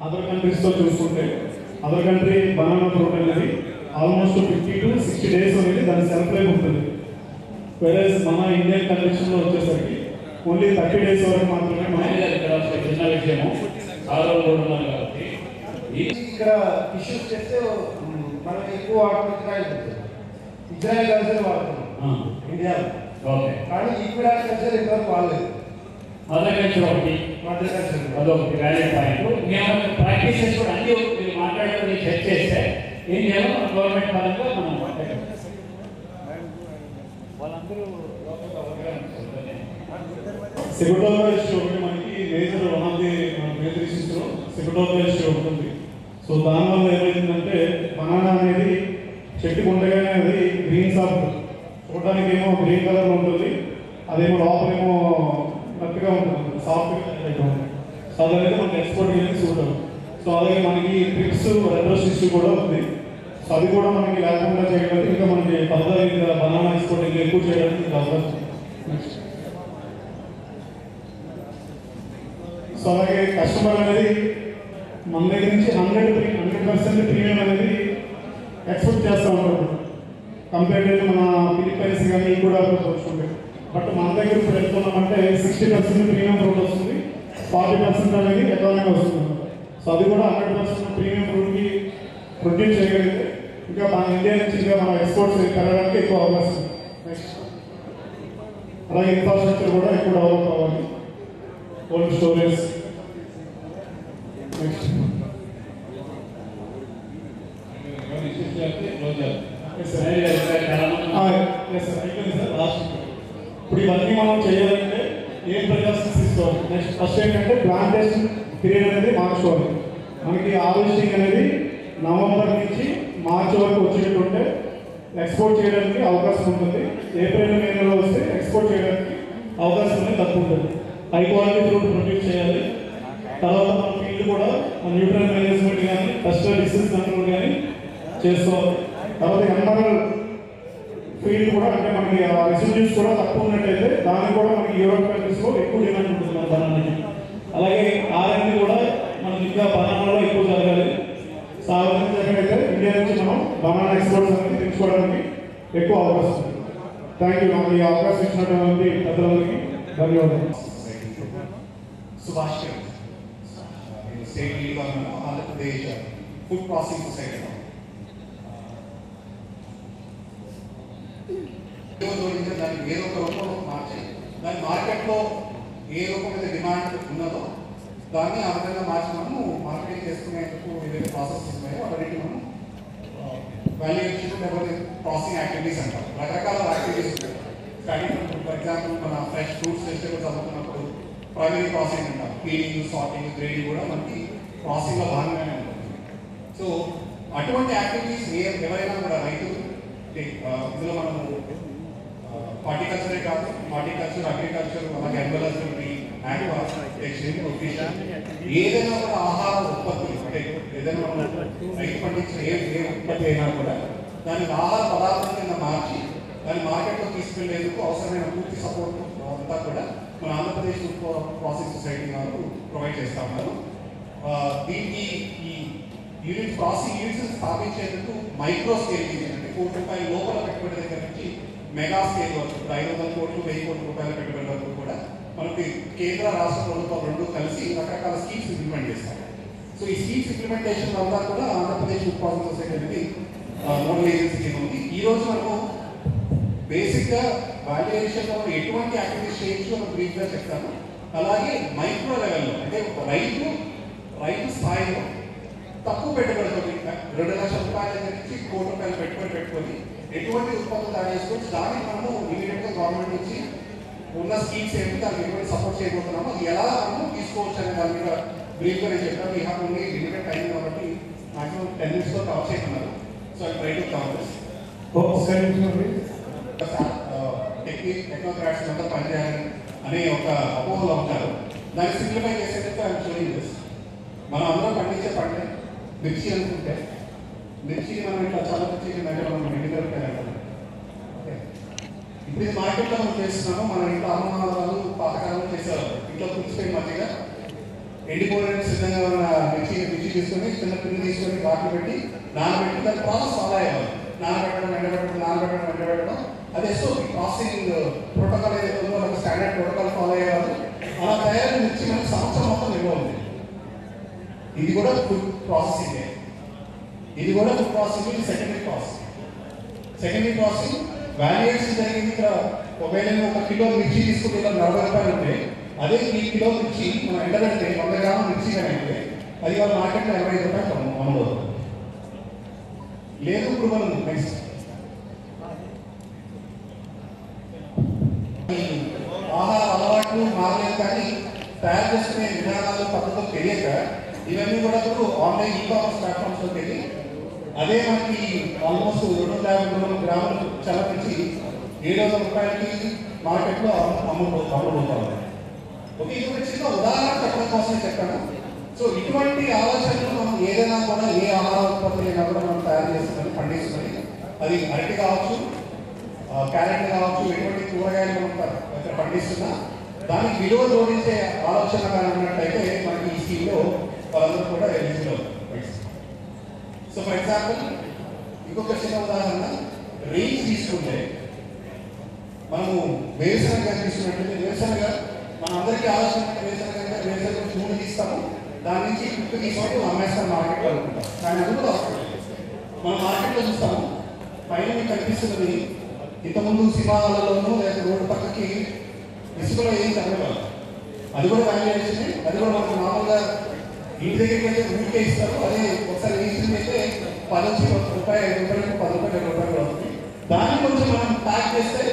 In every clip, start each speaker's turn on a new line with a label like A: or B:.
A: Other కంట్రీస్తో చూసుకుంటే other country banana fruit అనేది almost 50 to 60 days అనేది దాని సెల్ఫ్ లైఫ్ ఉంటుంది. వేరేస్ మన ఇండియన్ కండిషన్లో వచ్చేసరికి ఓన్లీ 30 days వరకు మాత్రమే చిన్న విషయము కాబట్టి
B: ఇక్కడ ఇష్యూస్ చేస్తే మనం ఎక్కువ వాడుతున్నాం. ఇజ్రాయెల్ కల్చర్ వాడుతున్నాం ఇండియాలో. కానీ ఈక్విడాల్ కల్చర్ ఇంతవరకు వాడలేదు.
C: మదర్ కల్చర్ ఒకటి, అదొకటి వ్యాలిడ్ పాయింట్. మేము ప్రాక్టీసెస్ కూడా అన్ని మీరు మాట్లాడుకుని చెక్ చేస్తే ఏం చేయాలో గవర్నమెంట్ పరంగా మనం వాళ్ళందరూ
A: సెగుటోగా ఇష్యూ ఒకటి మనకి major one of the major ఇష్యూస్లో సెగుటోగా ఇష్యూ ఉంటుంది. సో దానివల్ల ఏమైందంటే బనానా అనేది చెట్టుకు ఉండగానే అది గ్రీన్ సాఫ్ట్ చూడడానికి ఏమో గ్రీన్ కలర్లో ఉంటుంది, అదేమో లోపలేమో మెత్తగా ఉంటుంది, సాఫ్ట్గా ఉంటుంది. సో అదైతే మనకి ఎక్స్పోర్ట్ చేయడానికి సూట్ అవుతుంది. సో అలాగే మనకి ట్రిప్స్ రెడ్రస్ ఇష్యూ కూడా ఉంది. సో అది కూడా మనకి లేకుండా చేయడానికి ఇంకా మనకి ఫర్దర్ ఇంకా బనానా ఎక్స్పోర్ట్ ఇంకా ఎక్కువ చేయడానికి ఇంకా అవకాశం. నెక్స్ట్ సో అలాగే కస్టమర్ అనేది మన దగ్గర నుంచి 100% ప్రీమియం అనేది ఎక్స్పెక్ట్ చేస్తూ ఉంటారు కంపేర్ మన ఫిలిప్పైన్స్ కానీ కూడా వచ్చుకుంటే. బట్ మన దగ్గర ఇప్పుడు వెళ్తున్నామంటే 60% ప్రీమియం ఫ్రూట్ వస్తుంది, 40% అనేది ఎకనామిక్ వస్తుంది. సో అది కూడా 100% ప్రీమియం ఫ్రూట్కి ప్రొడ్యూస్ చేయగలిగితే ఇంకా మన ఇండియా నుంచి ఇంకా మన ఎక్స్పోర్ట్స్ పెరగడానికి ఎక్కువ అవకాశం ఉంది. నెక్స్ట్ అలాగే ఇన్ఫ్రాస్ట్రక్చర్ కూడా ఎక్కువ డెవలప్ అవ్వాలి, కోల్డ్ స్టోరేజ్. నెక్స్ట్ ఇప్పుడు ఇవన్నీ మనం చేయాలంటే ఏం ప్రికాషన్స్ తీసుకోవాలి. నెక్స్ట్ ఫస్ట్ ఏంటంటే ప్లాంటేషన్ పీరియడ్ అనేది మార్చుకోవాలి. మనకి హార్వెస్టింగ్ అనేది నవంబర్ నుంచి మార్చి వరకు వచ్చేటట్టు ఉంటే ఎక్స్పోర్ట్ చేయడానికి అవకాశం ఉంటుంది. ఏప్రిల్ మే నెలలో వస్తే ఎక్స్పోర్ట్ చేయడానికి అవకాశం అనేది తక్కువ ఉంటుంది. హై క్వాలిటీ ఫ్రూట్ ప్రొడ్యూస్ చేయాలి. తర్వాత మన ఫీల్డ్ కూడా న్యూట్రల్ మేనేజ్మెంట్ కానీ పెస్ట్ డిసీజ్ కంట్రోల్ కానీ చేసుకోవాలి. తర్వాత ఎన్ఆర్ఎల్ ఫీల్డ్ కూడా అంటే మనకి రెసిడ్యూస్ కూడా తక్కువ ఉన్నట్టయితే దానికి కూడా మనకి యూరోప్ కంట్రీస్లో ఎక్కువ డిమాండ్ ఉంటుంది మన బనానాకి. అలాగే ఆర్ఎండి కూడా మనకి ఇంకా బనానాలో ఎక్కువ జరగాలి. సాధారణ అయితే ఇండియా నుంచి మనం బనానా ఎక్స్పోర్ట్స్ అనేది తెచ్చుకోవడానికి ఎక్కువ అవకాశం ఉంది. Thank you. నాకు ఈ అవకాశం ఇచ్చినటువంటి పెద్దలందరికీ ధన్యవాదాలు.
D: Subhash state leader Andhra Pradesh food processing society జోడించి దాన్ని ఏ ఒక రూపంలో మార్చి దాని మార్కెట్లో ఏ రూపం మీద డిమాండ్ ఉన్నదో దాన్ని ఆ విధంగా మార్చి మనము మార్కెటింగ్ చేసుకునేందుకు ఏదైతే ప్రాసెస్ ఉన్నాయో అవన్నీ మనం వాల్యుయేషన్ లేకపోతే ప్రాసెసింగ్ యాక్టివిటీస్ అంటారు. రకరకాల యాక్టివిటీస్ ఉంటాయి. స్టార్టింగ్ ఫర్ ఎగ్జాంపుల్ మన ఫ్రెష్ ఫ్రూట్స్ వెజిటేబుల్స్ అమ్ముతున్నప్పుడు ప్రైమరీ ప్రాసెసింగ్ అంటారు. పీలింగ్, సార్టింగ్, గ్రేడింగ్ కూడా మనకి ప్రాసెసింగ్లో భాగంగానే ఉంటుంది. సో అటువంటి యాక్టివిటీస్ ఎవరైనా కూడా రైతులు ఇందులో మనము హార్టికల్చరే కాదు, హార్టికల్చర్, అగ్రికల్చర్, అలాగే యానిమల్ హస్బెండరీ, ఏదైనా కూడా ఆహార ఉత్పత్తులు అంటే ఏదైనా మనం రైతు పండించిన ఏ ఉత్పత్తి అయినా కూడా దాన్ని ఆహార పదార్థం కింద మార్చి దాన్ని మార్కెట్లో తీసుకెళ్లేందుకు అవసరమైన పూర్తి సపోర్ట్ అంతా కూడా మన ఆంధ్రప్రదేశ్ ఫుడ్ ప్రాసెసింగ్ సొసైటీ వారు ప్రొవైడ్ చేస్తా ఉన్నారు. దీనికి ఈ యూనిట్ ప్రాసెసింగ్ యూనిట్స్ స్థాపించేందుకు మైక్రో స్కేల్ అంటే ₹1 లోపల పెట్టుబడి దగ్గర నుంచి మెగా స్కేల్ వరకు 500 కోట్లు, 1000 కోట్ల రూపాయల పెట్టుబడి వరకు కూడా మనకి కేంద్ర రాష్ట్ర ప్రభుత్వం రెండు కలిసి రకరకాల స్కీమ్స్ ఇంప్లిమెంట్ చేస్తాం. సో ఈ స్కీమ్స్ ఇంప్లిమెంటేషన్ వల్ల కూడా ఆంధ్రప్రదేశ్ ఫుడ్ ప్రాసెసింగ్ సొసైటీ అనేది నోడల్ ఏజెన్సీ ఉంది. ఈ రోజు మనము బేసిక్గా వాల్యుయేషన్లో ఎటువంటి యాక్టివిటీస్ చేయొచ్చు మనం బ్రీఫ్గా చెప్తాము. అలాగే మైక్రో లెవెల్లో అంటే రైతు స్థాయిలో తక్కువ పెట్టుబడితో ₹2 లక్షల దగ్గర నుంచి ₹1 కోటి పెట్టుబడి పెట్టుకొని ఎటువంటి ఉత్పత్తులు తయారు చేసుకోవచ్చు. దానికి మనము ఇమీడియట్గా గవర్నమెంట్ నుంచి ఉన్న స్కీమ్స్ ఏంటి, దానికి ఎటువంటి సపోర్ట్ చేయబోతున్నామో అది ఎలా మనము తీసుకోవచ్చు అనే దాని మీద బ్రీఫ్గా నేను చెప్పాను. ఈ హ్యావ్ ఓన్లీ లిమిటెడ్ టైం కాబట్టి మాక్సిమం 10 minutes కవర్ చేయమన్నారు. So I try to cover this. Technocrats అంతా పనిచేయాలని అనే ఒక అపోహలో ఉంటారు. దాన్ని సింప్లిఫై చేసేందుకు ఐఎమ్ షోయింగ్ దిస్. మనం అందరం పండించే పంటే మిర్చి అనుకుంటే మిర్చిని మనం ఇట్లా చాలా మిర్చి మనం ఎండిదొరుకుతాయి. ఓకే, ఇప్పుడు ఇది మార్కెట్లో మనం చేస్తున్నాము. మన ఇంట్లో అమ్మమ్మ వాళ్ళు పాతకాలంలో చేసేవారు. ఇంట్లో పుచ్చిపోయి మధ్యగా ఎండిపోయిన సిద్ధంగా ఉన్న మిర్చి తీసుకొని చిన్న పిండి తీసుకొని వాటిని పెట్టి నానబెట్టి దాని ప్రాసెస్ ఫాలో అయ్యాలి. నానబెట్టడం, ఎండబెట్టడం అది ఎస్ఓపి ప్రాసెసింగ్ ప్రోటోకాల్ ఏదైతే ఉందో ఒక స్టాండర్డ్ ప్రోటోకాల్ ఫాలో అయ్యేవాళ్ళు. అలా తయారైన మిర్చి మనకి సంవత్సరం మొత్తం నిల్వ ఉంది. ఇది కూడా food processing. Secondary processing valuation జరిగింది. ఇక్కడ ఒకవేళ 1 కిలో మిర్చి తీసుకుంటే 40 రూపాయలు ఉంటే అదే ఈ కిలో మిర్చి మనం ఎండబెడితే 100 గ్రాముల మిర్చి అయితే అది వాళ్ళ మార్కెట్లో 25 రూపాయలు అమలు. లేదు ఇప్పుడు మనం నెక్స్ట్ ఆహార అలవాట్లు మారలేదు, కానీ తయారు చేసుకునే విధానాలు పద్ధతులు తెలియక ఇవన్నీ కూడా ఇప్పుడు ఆన్లైన్ ఈ-కామర్స్ ప్లాట్ఫామ్స్లో వెళ్ళి అదే మనకి ఆల్మోస్ట్ 250 గ్రాములు చలపించి 700 రూపాయలకి మార్కెట్లో అమ్ముడుపోతారు. ఓకే, ఇది ఒక చిన్న ఉదాహరణ చెప్పడం కోసమే చెప్పాను. సో ఇటువంటి ఆలోచనలు మనం ఏదైనా కూడా ఏ ఆహార ఉత్పత్తులు అయినా కూడా మనం తయారు చేస్తున్నాం, పండిస్తున్నాం. అది అరటి కావచ్చు, క్యారెట్ కావచ్చు, ఎటువంటి కూరగాయలు మనం పండిస్తున్నా దానికి విలువ జోడించే ఆలోచన కానీ ఉన్నట్టయితే మనకి ఈ స్కీమ్లో వాళ్ళందరూ కూడా ఎలిజిబుల్ అవుతారు. సో ఫర్ ఎగ్జాంపుల్ ఇంకొక చిన్న ఉదాహరణ, రేంజ్ తీసుకుంటే మనము వేరుశనగ తీసుకున్నట్లయితే వేరుశనగ మన అందరికీ ఆలోచన వేరుశనగ నూనె తీస్తాము, దాని నుంచి కుక్కు తీసుకుంటూ అమ్మేస్తాం, మార్కెట్లో అనుకుంటాం. కానీ అది కూడా అవసరం. మనం మార్కెట్లో చూస్తాము, పైన మీకు కనిపిస్తున్నది ఇంతకుముందు సినిమాలలోనూ లేదా రోడ్డు పక్కకి ఇసుకలో ఏం చదవాలి, అది కూడా వాల్యుయేషన్. అది కూడా మనకు మామూలుగా ఇంటి దగ్గరికి అయితే ఊరికే ఇస్తారు. అదే ఒకసారి వేసింది అయితే 10 రూపాయలు 5 రూపాయలకు 10 రూపాయలు 2 రూపాయలు అవుతుంది. దాన్ని కొంచెం మనం ప్యాక్ చేస్తే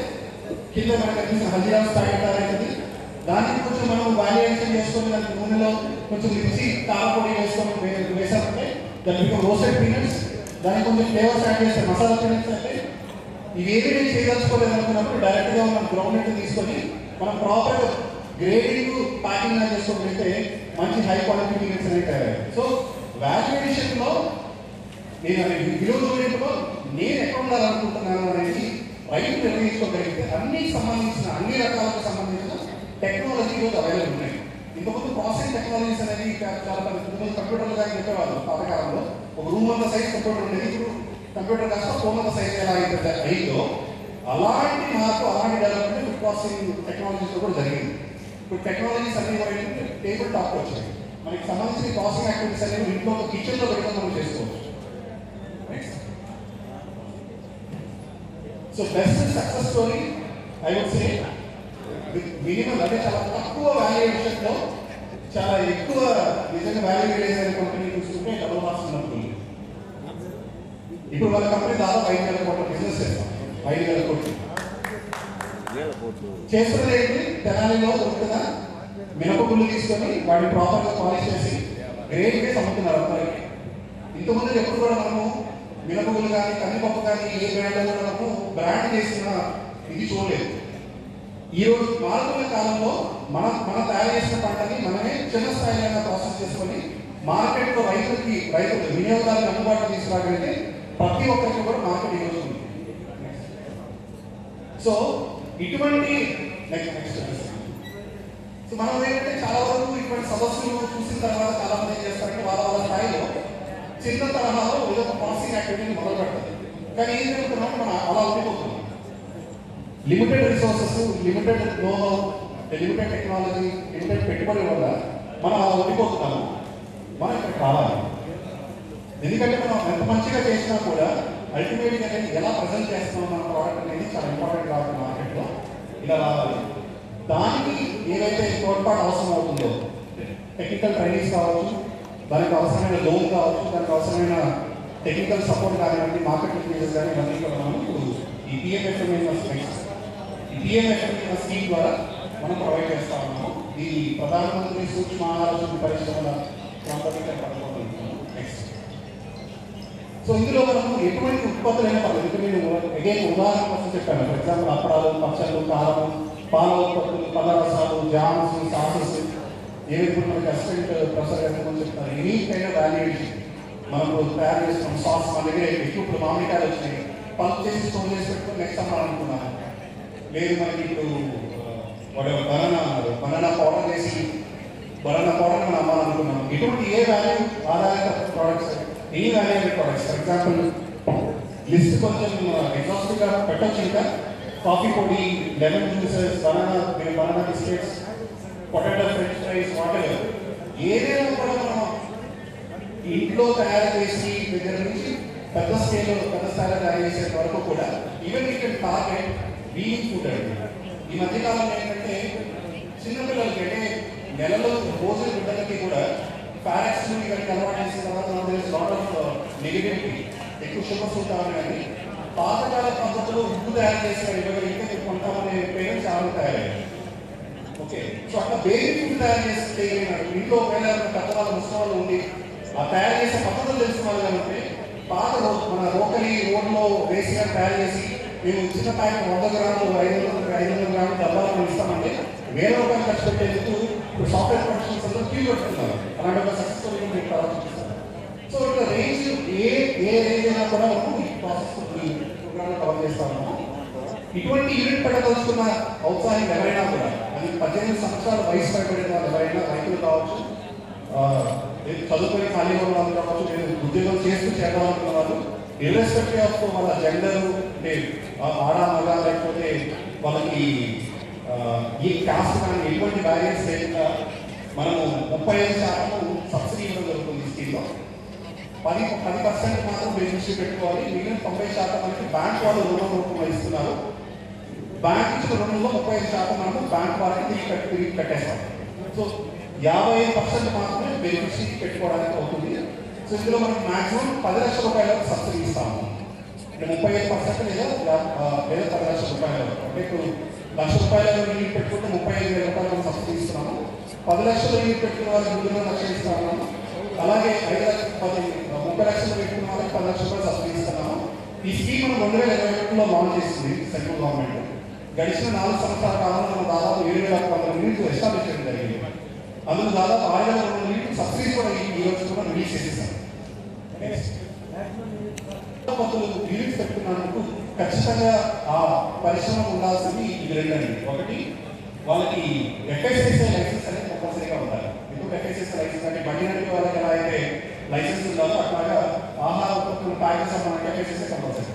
D: కింద మనకు కనిపిస్తున్న హల్దీరామ్స్ ప్యాకెట్ అవుతుంది. దానికి కొంచెం మనం వాల్యుయేషన్ చేసుకొని దానికి నూనెలో కొంచెం మిర్చి కారపొడి వేసుకొని వేసామంటే దానికి రోస్టెడ్ పీనట్స్, దానికి కొంచెం ఫ్లేవర్స్ యాడ్ చేస్తే మసాలా పీనట్స్. అంటే ఇవేమి నేను చేయదలుచుకోలేదు అనుకున్నప్పుడు డైరెక్ట్గా మనం గ్రౌండ్ తీసుకొని మనం ప్రాపర్ గ్రేడింగ్ ప్యాకింగ్ చేసుకోగలిగితే మంచి హై క్వాలిటీ పీనట్స్ అనేవి తయారయ్యాయి. సో వాల్యుయేషన్లో నేను విలువ జోడింపులో నేను ఎక్కడ ఉండాలనుకుంటున్నాను అనేది రైతు నిర్ణయించుకోగలిగితే అన్ని రకాలకు సంబంధించిన టెక్నాలజీలు అవైలబుల్ ఉన్నాయి. ఇంతకుముందు ప్రాసెసింగ్ టెక్నాలజీస్ అనేది చాలా కంప్యూటర్లు కానీ చెప్పేవాళ్ళు. పాతకాలంలో ఒక రూమ్ అంత సైజ్ కంప్యూటర్ ఉండేది, ఇప్పుడు కంప్యూటర్ కాస్త ఫోన్ అంత సైజ్ ఎలా అయిందో అలాంటి మార్పు, అలాంటి డెవలప్మెంట్ ఫుడ్ ప్రాసెసింగ్ టెక్నాలజీస్లో కూడా జరిగింది. ఇప్పుడు టెక్నాలజీస్ అన్ని కూడా టేబుల్ టాప్ వచ్చాయి. మనకి సంబంధించిన ప్రాసెసింగ్ యాక్టివిటీస్ అనేవి ఇంట్లో కిచెన్లో పెట్టుకొని మనం చేసుకోవచ్చు. So best success story I would say minimum, అంటే చాలా తక్కువ వాల్యుయేషన్లో చాలా ఎక్కువ నిజంగా వాల్యూ రిలీజ్ అయిన కంపెనీ చూసుకుంటే డబుల్ మార్క్స్ ఉన్నప్పుడు ఇప్పుడు వాళ్ళ కంపెనీ దాదాపు 5,000 కోట్ల బిజినెస్ చేస్తాం. 5,000 కోట్లు చేస్తున్నది ఏంటి? తెనాలిలో దొరుకుతున్న మినపగుళ్ళు తీసుకొని వాటిని ప్రాపర్గా పాలిష్ చేసి గ్రేట్గా అమ్ముతున్నారు అబ్బాయికి. ఇంతకుముందు ఎప్పుడు కూడా మనము మినపగుళ్ళు కానీ కందిపప్పు కానీ ఏ బ్రాండ్లో మనము బ్రాండ్ చేసిన ఇది చూడలేదు. ఈరోజు మారుతున్న కాలంలో మనం తయారు చేసిన పంటని మనమే చిన్న స్థాయిలో ప్రాసెస్ చేసుకొని మార్కెట్లో రైతులు వినియోగదారులకు అందుబాటులో తీసుకురాగలిగితే ప్రతి ఒక్కరికి కూడా మార్కెట్ ఈరోజు ఉంది. సో ఇటువంటి నెక్స్ట్ సో మనం ఏంటంటే చాలా వరకు ఇటువంటి సదస్సులు చూసిన తర్వాత చాలా మంది ఏం చేస్తారంటే వాళ్ళ స్థాయిలో చిన్న తరహాలో ఏదో ఒక ప్రాసెసింగ్ యాక్టివిటీని మొదలు పెడతారు. కానీ ఏం జరుగుతున్నాం, మనం అలా ఉండిపోతున్నాం. Limited resources, limited know how, limited technology, limited పెట్టుబడి వల్ల మనం అలా ఉండిపోతున్నాము. మనం ఇక్కడ రావాలి. ఎందుకంటే మనం ఎంత మంచిగా చేసినా కూడా అల్టిమేట్గా అనేది ఎలా ప్రజెంట్ చేస్తున్నాం మన ప్రోడక్ట్ అనేది చాలా ఇంపార్టెంట్ కావాలి. మార్కెట్లో ఇలా రావాలి. దానికి ఏదైతే తోడ్పాటు అవసరం అవుతుందో టెక్నికల్ ట్రైనింగ్స్ కావచ్చు, దానికి అవసరమైన లోన్ కావచ్చు, దానికి అవసరమైన టెక్నికల్ సపోర్ట్ కానివ్వండి, మార్కెట్ లింకేజెస్ కానీ ఇవన్నీ కూడా మనం ఇప్పుడు ఈ పిఎంఎఫ్ఎంఈ స్కీమ్ ద్వారా మనం ప్రొవైడ్ చేస్తా ఉన్నాము. ఈ ప్రధానమంత్రి సూక్ష్మ ఆహార పరిశ్రమల పథకం. నెక్స్ట్ సో ఇందులో మనము ఎటువంటి ఉత్పత్తులైనా పద్ధతి నేను అగైన్ ఉదాహరణ కోసం చెప్పాను. ఫర్ ఎగ్జాంపుల్ అప్పడాలు, పచ్చళ్ళు, కారం, పాల ఉత్పత్తులు, పళ్ళరసాలు, జామ్స్, సాసెస్, ఏవైతే మనకి అసిస్టెంట్ ప్రొఫెసర్ గారు చెప్తారు ఎనీ కైండ్ ఆఫ్ వాల్యుయేషన్ మనం తయారు చేస్తున్నాం. సాస్ మన దగ్గర ఇప్పుడు మామిడికాయలు వచ్చినాయి, పల్ప్ చేసి స్టోర్ చేసి పెట్టుకుని నెక్స్ట్ అమ్మాలనుకున్నాను. లేదు మనకి ఇప్పుడు బనానా పౌడర్ చేసి బనానా పౌడర్ మనం అమ్మాలనుకున్నాం. ఇటువంటి ఏ వాల్యూ ఆధారిత products, any value products, for example list కొంచెం ఎగ్జాస్టివ్గా పెట్టచ్చు. ఇంకా కాఫీ పొడి, lemon juices, banana biscuits, potato French fries, water ఏదైనా కూడా మనం ఇంట్లో తయారు చేసి దగ్గర నుంచి పెద్ద స్థాయిలో తయారు చేసే వరకు కూడా ఈవెన్ ఇక్కడ టార్గెట్ వీయింగ్ ఫుడ్ అండి. ఈ మధ్యకాలంలో ఏంటంటే చిన్నపిల్లలకి అంటే నెలలో భోజన బిడ్డలకి కూడా ప్యారెంట్స్ ఇవన్నీ అలవాటు చేసిన తర్వాత లాట్ ఆఫ్ నెగిటివిటీ, ఎక్కువ షుగర్స్ ఉంటామని. కానీ పాతకాల పద్ధతిలో ఉప్పు తయారు చేసిన ఇవ్వగలిగితే కొంటామనే పేరెంట్స్ చాలా తయారయ్యారు. ఓకే, సో అట్లా బేబీ ఫుడ్ తయారు చేసి చేయగలిగినారు. ఇంట్లో ఒకవేళ పెద్దవాళ్ళు ముసలి ఉండి ఆ తయారు చేసే పద్ధతులు తెలుసుకోవాలి. కాబట్టి పాత మన లోకలీ రోడ్లో వేసిగా తయారు చేసి మేము చిన్న ప్యాకెట్ 100 గ్రాములు 500 గ్రాములు డబ్బాలు ఇస్తామంటే ₹1000 ఖర్చు పెట్టేందుకు ఇప్పుడు సాఫ్ట్వేర్ ప్రొడక్షన్స్ అందరూ క్యూ పెట్టుతున్నారు. అలాంటి ఒక సక్సెస్ఫుల్ మీకు ఆలోచిస్తారు. సో ఇట్లా రేంజ్ ఏ రేంజ్ అయినా కూడా మనం ఈ ప్రాసెస్ ప్రోగ్రామ్ కవర్ చేస్తాము. ఇటువంటి ఈవెంట్ పెట్టదలుచుకున్న ఔత్సాహం ఎవరైనా కూడా, అది 18 సంవత్సరాల వయసు పైబడిన వాళ్ళు ఎవరైనా, రైతులు కావచ్చు, చదువుకొని ఖాళీ వాళ్ళు కావచ్చు, నేను ఉద్యోగం చేస్తూ చేద్దామనుకున్న వాళ్ళు, ఇర్రెస్పెక్టివ్ ఆఫ్ వాళ్ళ జెండర్, అంటే ఆడ మగ లేకపోతే వాళ్ళకి ఈ కాస్ట్ కానీ ఎటువంటి బ్యారియర్స్ లేకుండా మనము 35% సబ్సిడీ ఇవ్వడం జరుగుతుంది. ఈ స్కీమ్లో 10% మాత్రం బెనిఫిషరీ పెట్టుకోవాలి. మిగిలిన 90% మనకి బ్యాంక్ వాళ్ళు రుణం రూపంలో ఇస్తున్నారు. బ్యాంక్ ఇచ్చిన రుణంలో 35% మనము బ్యాంక్ వాళ్ళకి తిరిగి కట్టేస్తాం. సో 55% మాత్రమే బెనిఫిషరీ పెట్టుకోవడానికి అవుతుంది. సో ఇందులో మనకు మాక్సిమం ₹10 లక్షల సబ్సిడీ ఇస్తాము. 35% లేదా ₹10 లక్షల. అంటే ఇప్పుడు ₹1,00,000 యూనిట్ పెట్టుకుంటే ₹35,000 సబ్సిడీ ఇస్తున్నాము. 10 లక్షల యూనిట్ పెట్టుకున్న వాళ్ళకి ₹3 లక్షలు ఇస్తున్నాము. అలాగే 30 లక్షలు పెట్టుకున్న వాళ్ళకి ₹10 లక్షల సబ్సిడీ ఇస్తున్నాము. ఈ స్కీమ్ మనం 2021లో లాంచ్ చేస్తుంది సెంట్రల్ గవర్నమెంట్. గడిచిన 4 సంవత్సరాల కాలంలో మనం దాదాపు 7,100 యూనిట్లు ఎస్టాబ్లిష్ చేయడం జరిగింది. అందులో దాదాపు 6,200 యూనిట్లు సబ్సిడీ కూడా ఈ రోజు కూడా రిలీజ్ చేసేసాం. యూనిట్స్ పెట్టుకున్నందుకు ఖచ్చితంగా ఆ పరిశ్రమ ఉండాల్సింది ఇవి రెండండి. ఒకటి, వాళ్ళకి FSSAI లైసెన్స్ అనేది కంపల్సరీగా ఉండాలి. ఎందుకు FSSAI లైసెన్స్ అంటే బండి వాళ్ళకి ఎలా అయితే లైసెన్స్ ఉండాలో అట్లాగా ఆహార ఉత్పత్తులు ప్యాకెట్స్ మనకి FSSAI కంపల్సరీ.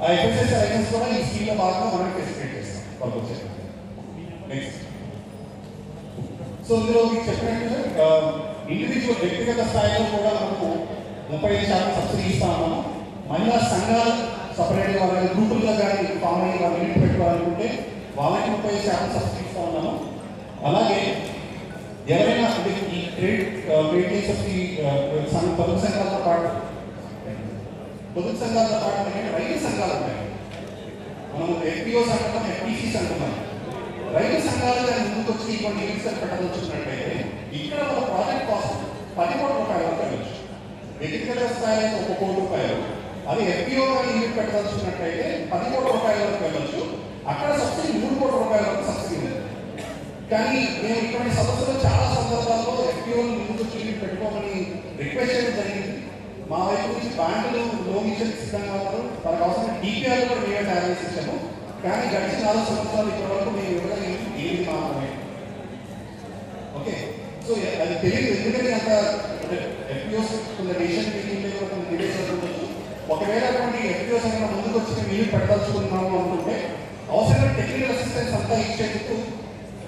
D: ఆ FSSAI లైసెన్స్ కూడా ఈ స్కీమ్లో భాగంగా మనం ఫెసిలిటేట్ చేస్తాం వాళ్ళకి వచ్చేది. నెక్స్ట్, సో ఇందులో మీకు చెప్పినట్టుగా ఇండివిజువల్ వ్యక్తిగత స్థాయిలో కూడా మనకు 35% సబ్సిడీ ఇస్తా ఉన్నాము. మహిళా సంఘాలు సపరేట్గా వాళ్ళ గ్రూపులుగా కానీ ఫామ్ అయ్యి వాళ్ళు యూనిట్ పెట్టుకోవాలనుకుంటే వాళ్ళకి 30% సబ్సిడీ ఇస్తా ఉన్నాము. అలాగే ఎవరైనా అంటే ఈ ట్రేడ్ పొదుపు సంఘాలతో పాటు రైతు సంఘాలు ఉంటాయి. మనం FPOs అంటున్నాం, FPCs అంటున్నాం. రైతు సంఘాలు దాన్ని ముందుకు వచ్చి కొన్ని యూనిట్స్ పెట్టదలుచుకున్నట్టయితే ఇక్కడ ఒక ప్రాజెక్ట్ కాస్ట్ ₹10 కోట్ల వరకు వెళ్ళచ్చు. వ్యక్తిగత స్థాయిలో ₹1 కోటి. అది FPO కానీ యూనిట్ పెట్టదలుచుకున్నట్టయితే ₹10 కోట్ల వరకు వెళ్ళచ్చు. అక్కడ సబ్సిడీ ₹3 కోట్ల వరకు సబ్సిడీ ఉంది. కానీ మేము ఇటువంటి సదస్సులో చాలా సందర్భాల్లో FPOని ముందు యూనిట్ పెట్టుకోమని రిక్వెస్ట్ చేయడం జరిగింది. మా వైపు నుంచి బ్యాంకులు లోన్ ఇచ్చేందుకు సిద్ధంగా ఉన్నారు. వాళ్ళకి అవసరం DPR కూడా మేమే తయారు చేసి ఇచ్చాము. కానీ గడిచిన 4 సంవత్సరాలు ఇప్పటి వరకు మేము ఇవ్వగలిగిన 8 మాత్రమే. ఓకే, సో అది తెలియదు. ఎందుకంటే అంత FPOs కొంత డెసిషన్ మేకింగ్ లో కొంత డిబేట్స్ ఉండొచ్చు. ఒకవేళ అటువంటి FPOs అయినా ముందుకు వచ్చి మీరు పెట్టదలుచుకున్నాము అనుకుంటే అవసరమైన టెక్నికల్ అసిస్టెన్స్ అంతా ఇచ్చేందుకు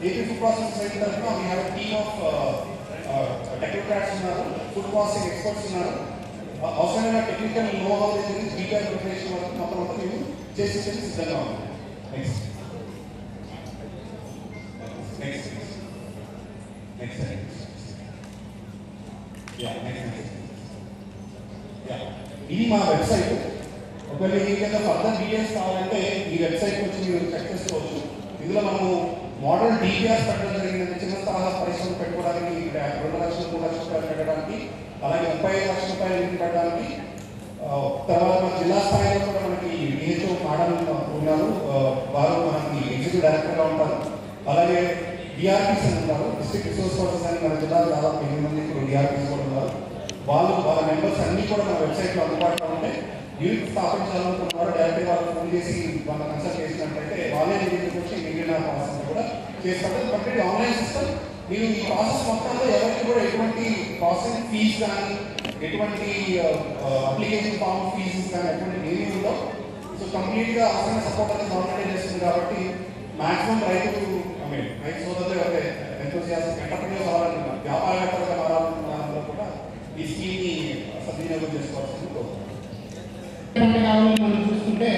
D: AP ఫుడ్ ప్రాసెసింగ్ సైట్ తరఫున we have team of technocrats ఉన్నారు, ఫుడ్ ప్రాసెసింగ్ ఎక్స్పర్ట్స్ ఉన్నారు. అవసరమైన టెక్నికల్ నో హౌ దగ్గర నుంచి డీటెయిల్ ప్రిపరేషన్ వరకు మొత్తం మేము చేసి సిద్ధంగా ఉన్నాం. నెక్స్ట్ నెక్స్ట్ నెక్స్ట్ ఇది మా వెబ్సైట్. ఒకవేళ ఏదైనా ఫర్దర్ డీటెయిల్స్ కావాలంటే ఈ వెబ్సైట్ వచ్చి మీరు చెక్ చేసుకోవచ్చు. ఇందులో మనము మోడల్ DPRs పెట్టడం జరిగింది. చిన్న తరహా పరిశ్రమలు పెట్టుకోవడానికి ₹2 లక్షలు ₹3 లక్షలు పెట్టడానికి, అలాగే ₹35 లక్షల పెట్టడానికి. తర్వాత మన జిల్లా స్థాయిలో కూడా మనకి DHO మేడం ఉన్నారు. వారు మనకి ఎగ్జిక్యూటివ్ డైరెక్టర్గా ఉంటారు. అలాగే DRPs అని ఉంటారు, డిస్ట్రిక్ట్ రిసోర్స్ పర్సన్స్ అని. మన జిల్లాలో దాదాపు 8 మంది DRPs కూడా ఉన్నారు. వాళ్ళ మెంబర్స్ అన్ని కూడా మన వెబ్సైట్లో అందుబాటులో ఉంటాయి. యూనిట్ స్థాపించాలనుకున్న వారు డైరెక్ట్గా వాళ్ళు ఫోన్ చేసి వాళ్ళ కన్సల్ట్ చేసినట్లయితే వాళ్ళే దగ్గరికి వచ్చి మిగిలిన ప్రాసెస్ కూడా చేస్తారు. కంప్లీట్ ఆన్లైన్ సిస్టమ్, మీరు ఈ ప్రాసెస్ మొత్తంలో ఎవరికి కూడా ఎటువంటి ప్రాసెసింగ్ ఫీజు కానీ ఎటువంటి అప్లికేషన్ ఫామ్ ఫీజు కానీ ఎటువంటి ఏమీ ఉండవు. సో కంప్లీట్గా అవసరమైన సపోర్ట్ అనేది గవర్నమెంట్ చేస్తుంది కాబట్టి మాక్సిమం రైతులు రైతు సోదరులు ఎవరైతే ఎంతోసియాస్టిక్ ఎంటర్ప్రెన్యూర్స్ అవ్వాలనుకున్నారు, వ్యాపారవేత్తలుగా మారాలనుకున్నారో కూడా ఈ స్కీమ్ని సద్వినియోగం చేసుకోవాల్సింది
E: కావాలని మనం చూసుకుంటే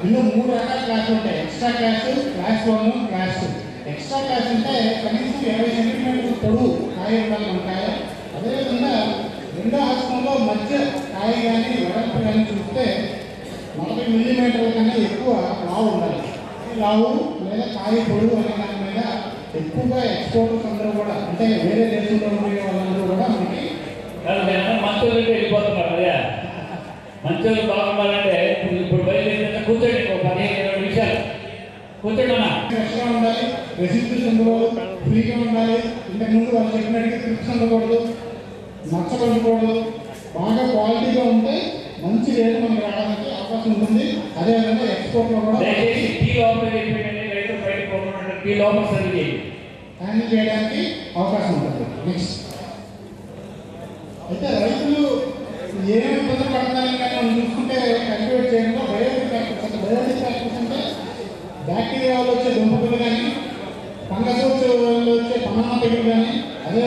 E: ఇందులో 3 రకాల క్లాసులు ఉంటాయి. Extra class, class 1, class 2. Extra class అంటే కనీసం 20 సెంటీమీటర్లు పొడవు కాయ ఉండాలి మన కాయ. అదేవిధంగా రెండో హస్తంలో మధ్య కాయ కానీ వెడల్పు కానీ చూస్తే 40 మిల్లీమీటర్ల కన్నా ఎక్కువ లావు ఉండాలి. లావు లేదా కాయ పొడవు అనే దాని మీద ఎక్కువగా ఎక్స్పోర్టర్స్ అందరూ కూడా అంటే వేరే దేశంలో ఉండే వాళ్ళందరూ కూడా మనకి
C: మంచోళ్ళు వెళ్ళిపోతున్నారు అదే. మంచోళ్ళు బాగుండాలంటే ఇప్పుడు బయలుదేరి కూర్చోండి, 15-20 నిమిషాలు కూర్చోండి.
E: ఫ్రెష్గా ఉండాలి, రెసిపీస్ ఉండకూడదు, ఫ్రీగా ఉండాలి. ఇంతకుముందు వాళ్ళు చెప్పినట్టుగా ట్రిప్స్ ఉండకూడదు, నచ్చలు ఉండకూడదు. బాగా క్వాలిటీగా ఉంటే మంచి రేటు మనకి రావడానికి అవకాశం ఉంటుంది. అదేవిధంగా ఎక్స్పోర్ట్లో కూడా హ్యాండిల్ చేయడానికి అవకాశం ఉంటుంది. నెక్స్ట్ అయితే రైతులు ఏమేమి ఇబ్బందులు పడుతున్నారని కానీ మనం చూసుకుంటే కల్టివేట్ చేయడంలో బయోటిక్ ఫ్యాక్టర్స్ అంటే బయోటిక్ ఫ్యాక్టర్స్ అంటే బ్యాక్టీరియా వల్ల వచ్చే దుంపకులు కానీ ఫంగస్ వల్ల వచ్చే పనామా తెగులు కానీ అదే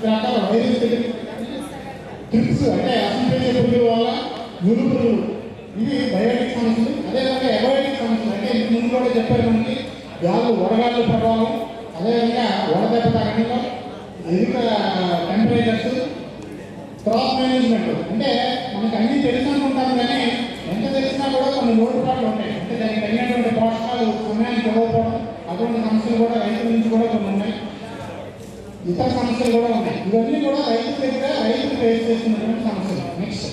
E: రకాల వైరస్ తెగులు ట్రిప్స్ అంటే అసంపేసే పురుగుల వల్ల నులు పురుగులు ఇవి బయోటిక్ సమస్యలు. అదేవిధంగా ఎబయోటిక్ సమస్యలు అంటే ఇంటి ముందు కూడా చెప్పారు మనకి వడగాళ్ళు ప్రభావం, అదేవిధంగా వడదెబ్బ తగ్గడంలో ఎదుక టెంపరేచర్స్, క్రాప్ మేనేజ్మెంట్ అంటే మనకు అన్నీ తెలుసు అనుకుంటాం కానీ ఎంత తెలిసినా కూడా కొన్ని లోటుపాట్లు ఉంటాయి. అంటే దానికి తగినటువంటి పోషకాలు సమయానికి ఇవ్వకపోవడం, అటువంటి సమస్యలు కూడా రైతుల నుంచి కూడా కొన్ని ఉన్నాయి. ఇతర సమస్యలు కూడా ఉన్నాయి. ఇవన్నీ కూడా రైతుల దగ్గర రైతులు ఫేస్ చేస్తున్నటువంటి సమస్యలు. నెక్స్ట్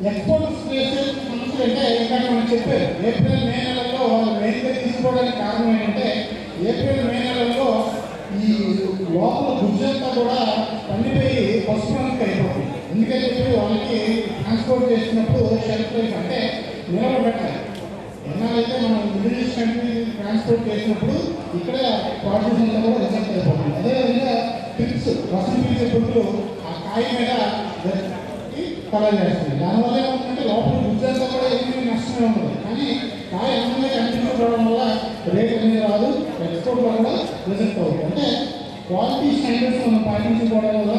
E: ఎక్స్పోర్ట్స్ ఫేస్ చేస్తున్న సమస్యలు అంటే ఇంకా మనం చెప్పారు ఏప్రిల్ మే నెలలో వాళ్ళు మెయిన్గా తీసుకోవడానికి కారణం ఏంటంటే ఏప్రిల్ మే నెలలో ఈ లోపల గుజ్జంతా కూడా పండిపోయి పసుపు రంగుకి అయిపోతుంది. ఎందుకని చెప్పి వాళ్ళకి ట్రాన్స్పోర్ట్ చేసినప్పుడు షెల్ఫ్ లైఫ్ అంటే నిలబెట్టాలి. ఎన్నాళ్ళైతే మనం మిడిల్ ఈస్ట్ కంట్రీ ట్రాన్స్పోర్ట్ చేసినప్పుడు ఇక్కడ ప్రాసెస్ అంతా కూడా రిజెక్ట్ అయిపోతుంది. అదేవిధంగా ట్రిప్స్ రసం పీల్చే పురుగులు ఆ కాయ మీద కలర్ చేస్తుంది. దానివల్ల ఏమవుతుందంటే లోపల గుజ్జంతా కూడా ఏమీ నష్టమే ఉండదు. కానీ కాయ అందంగా కనిపించకపోవడం వల్ల రేట్ అనేది రాదు, ఎక్స్పోర్ట్లో కూడా రిజెక్ట్ అవుతుంది. అంటే క్వాలిటీ స్టాండర్డ్స్ మనం పాటించుకోవడం వల్ల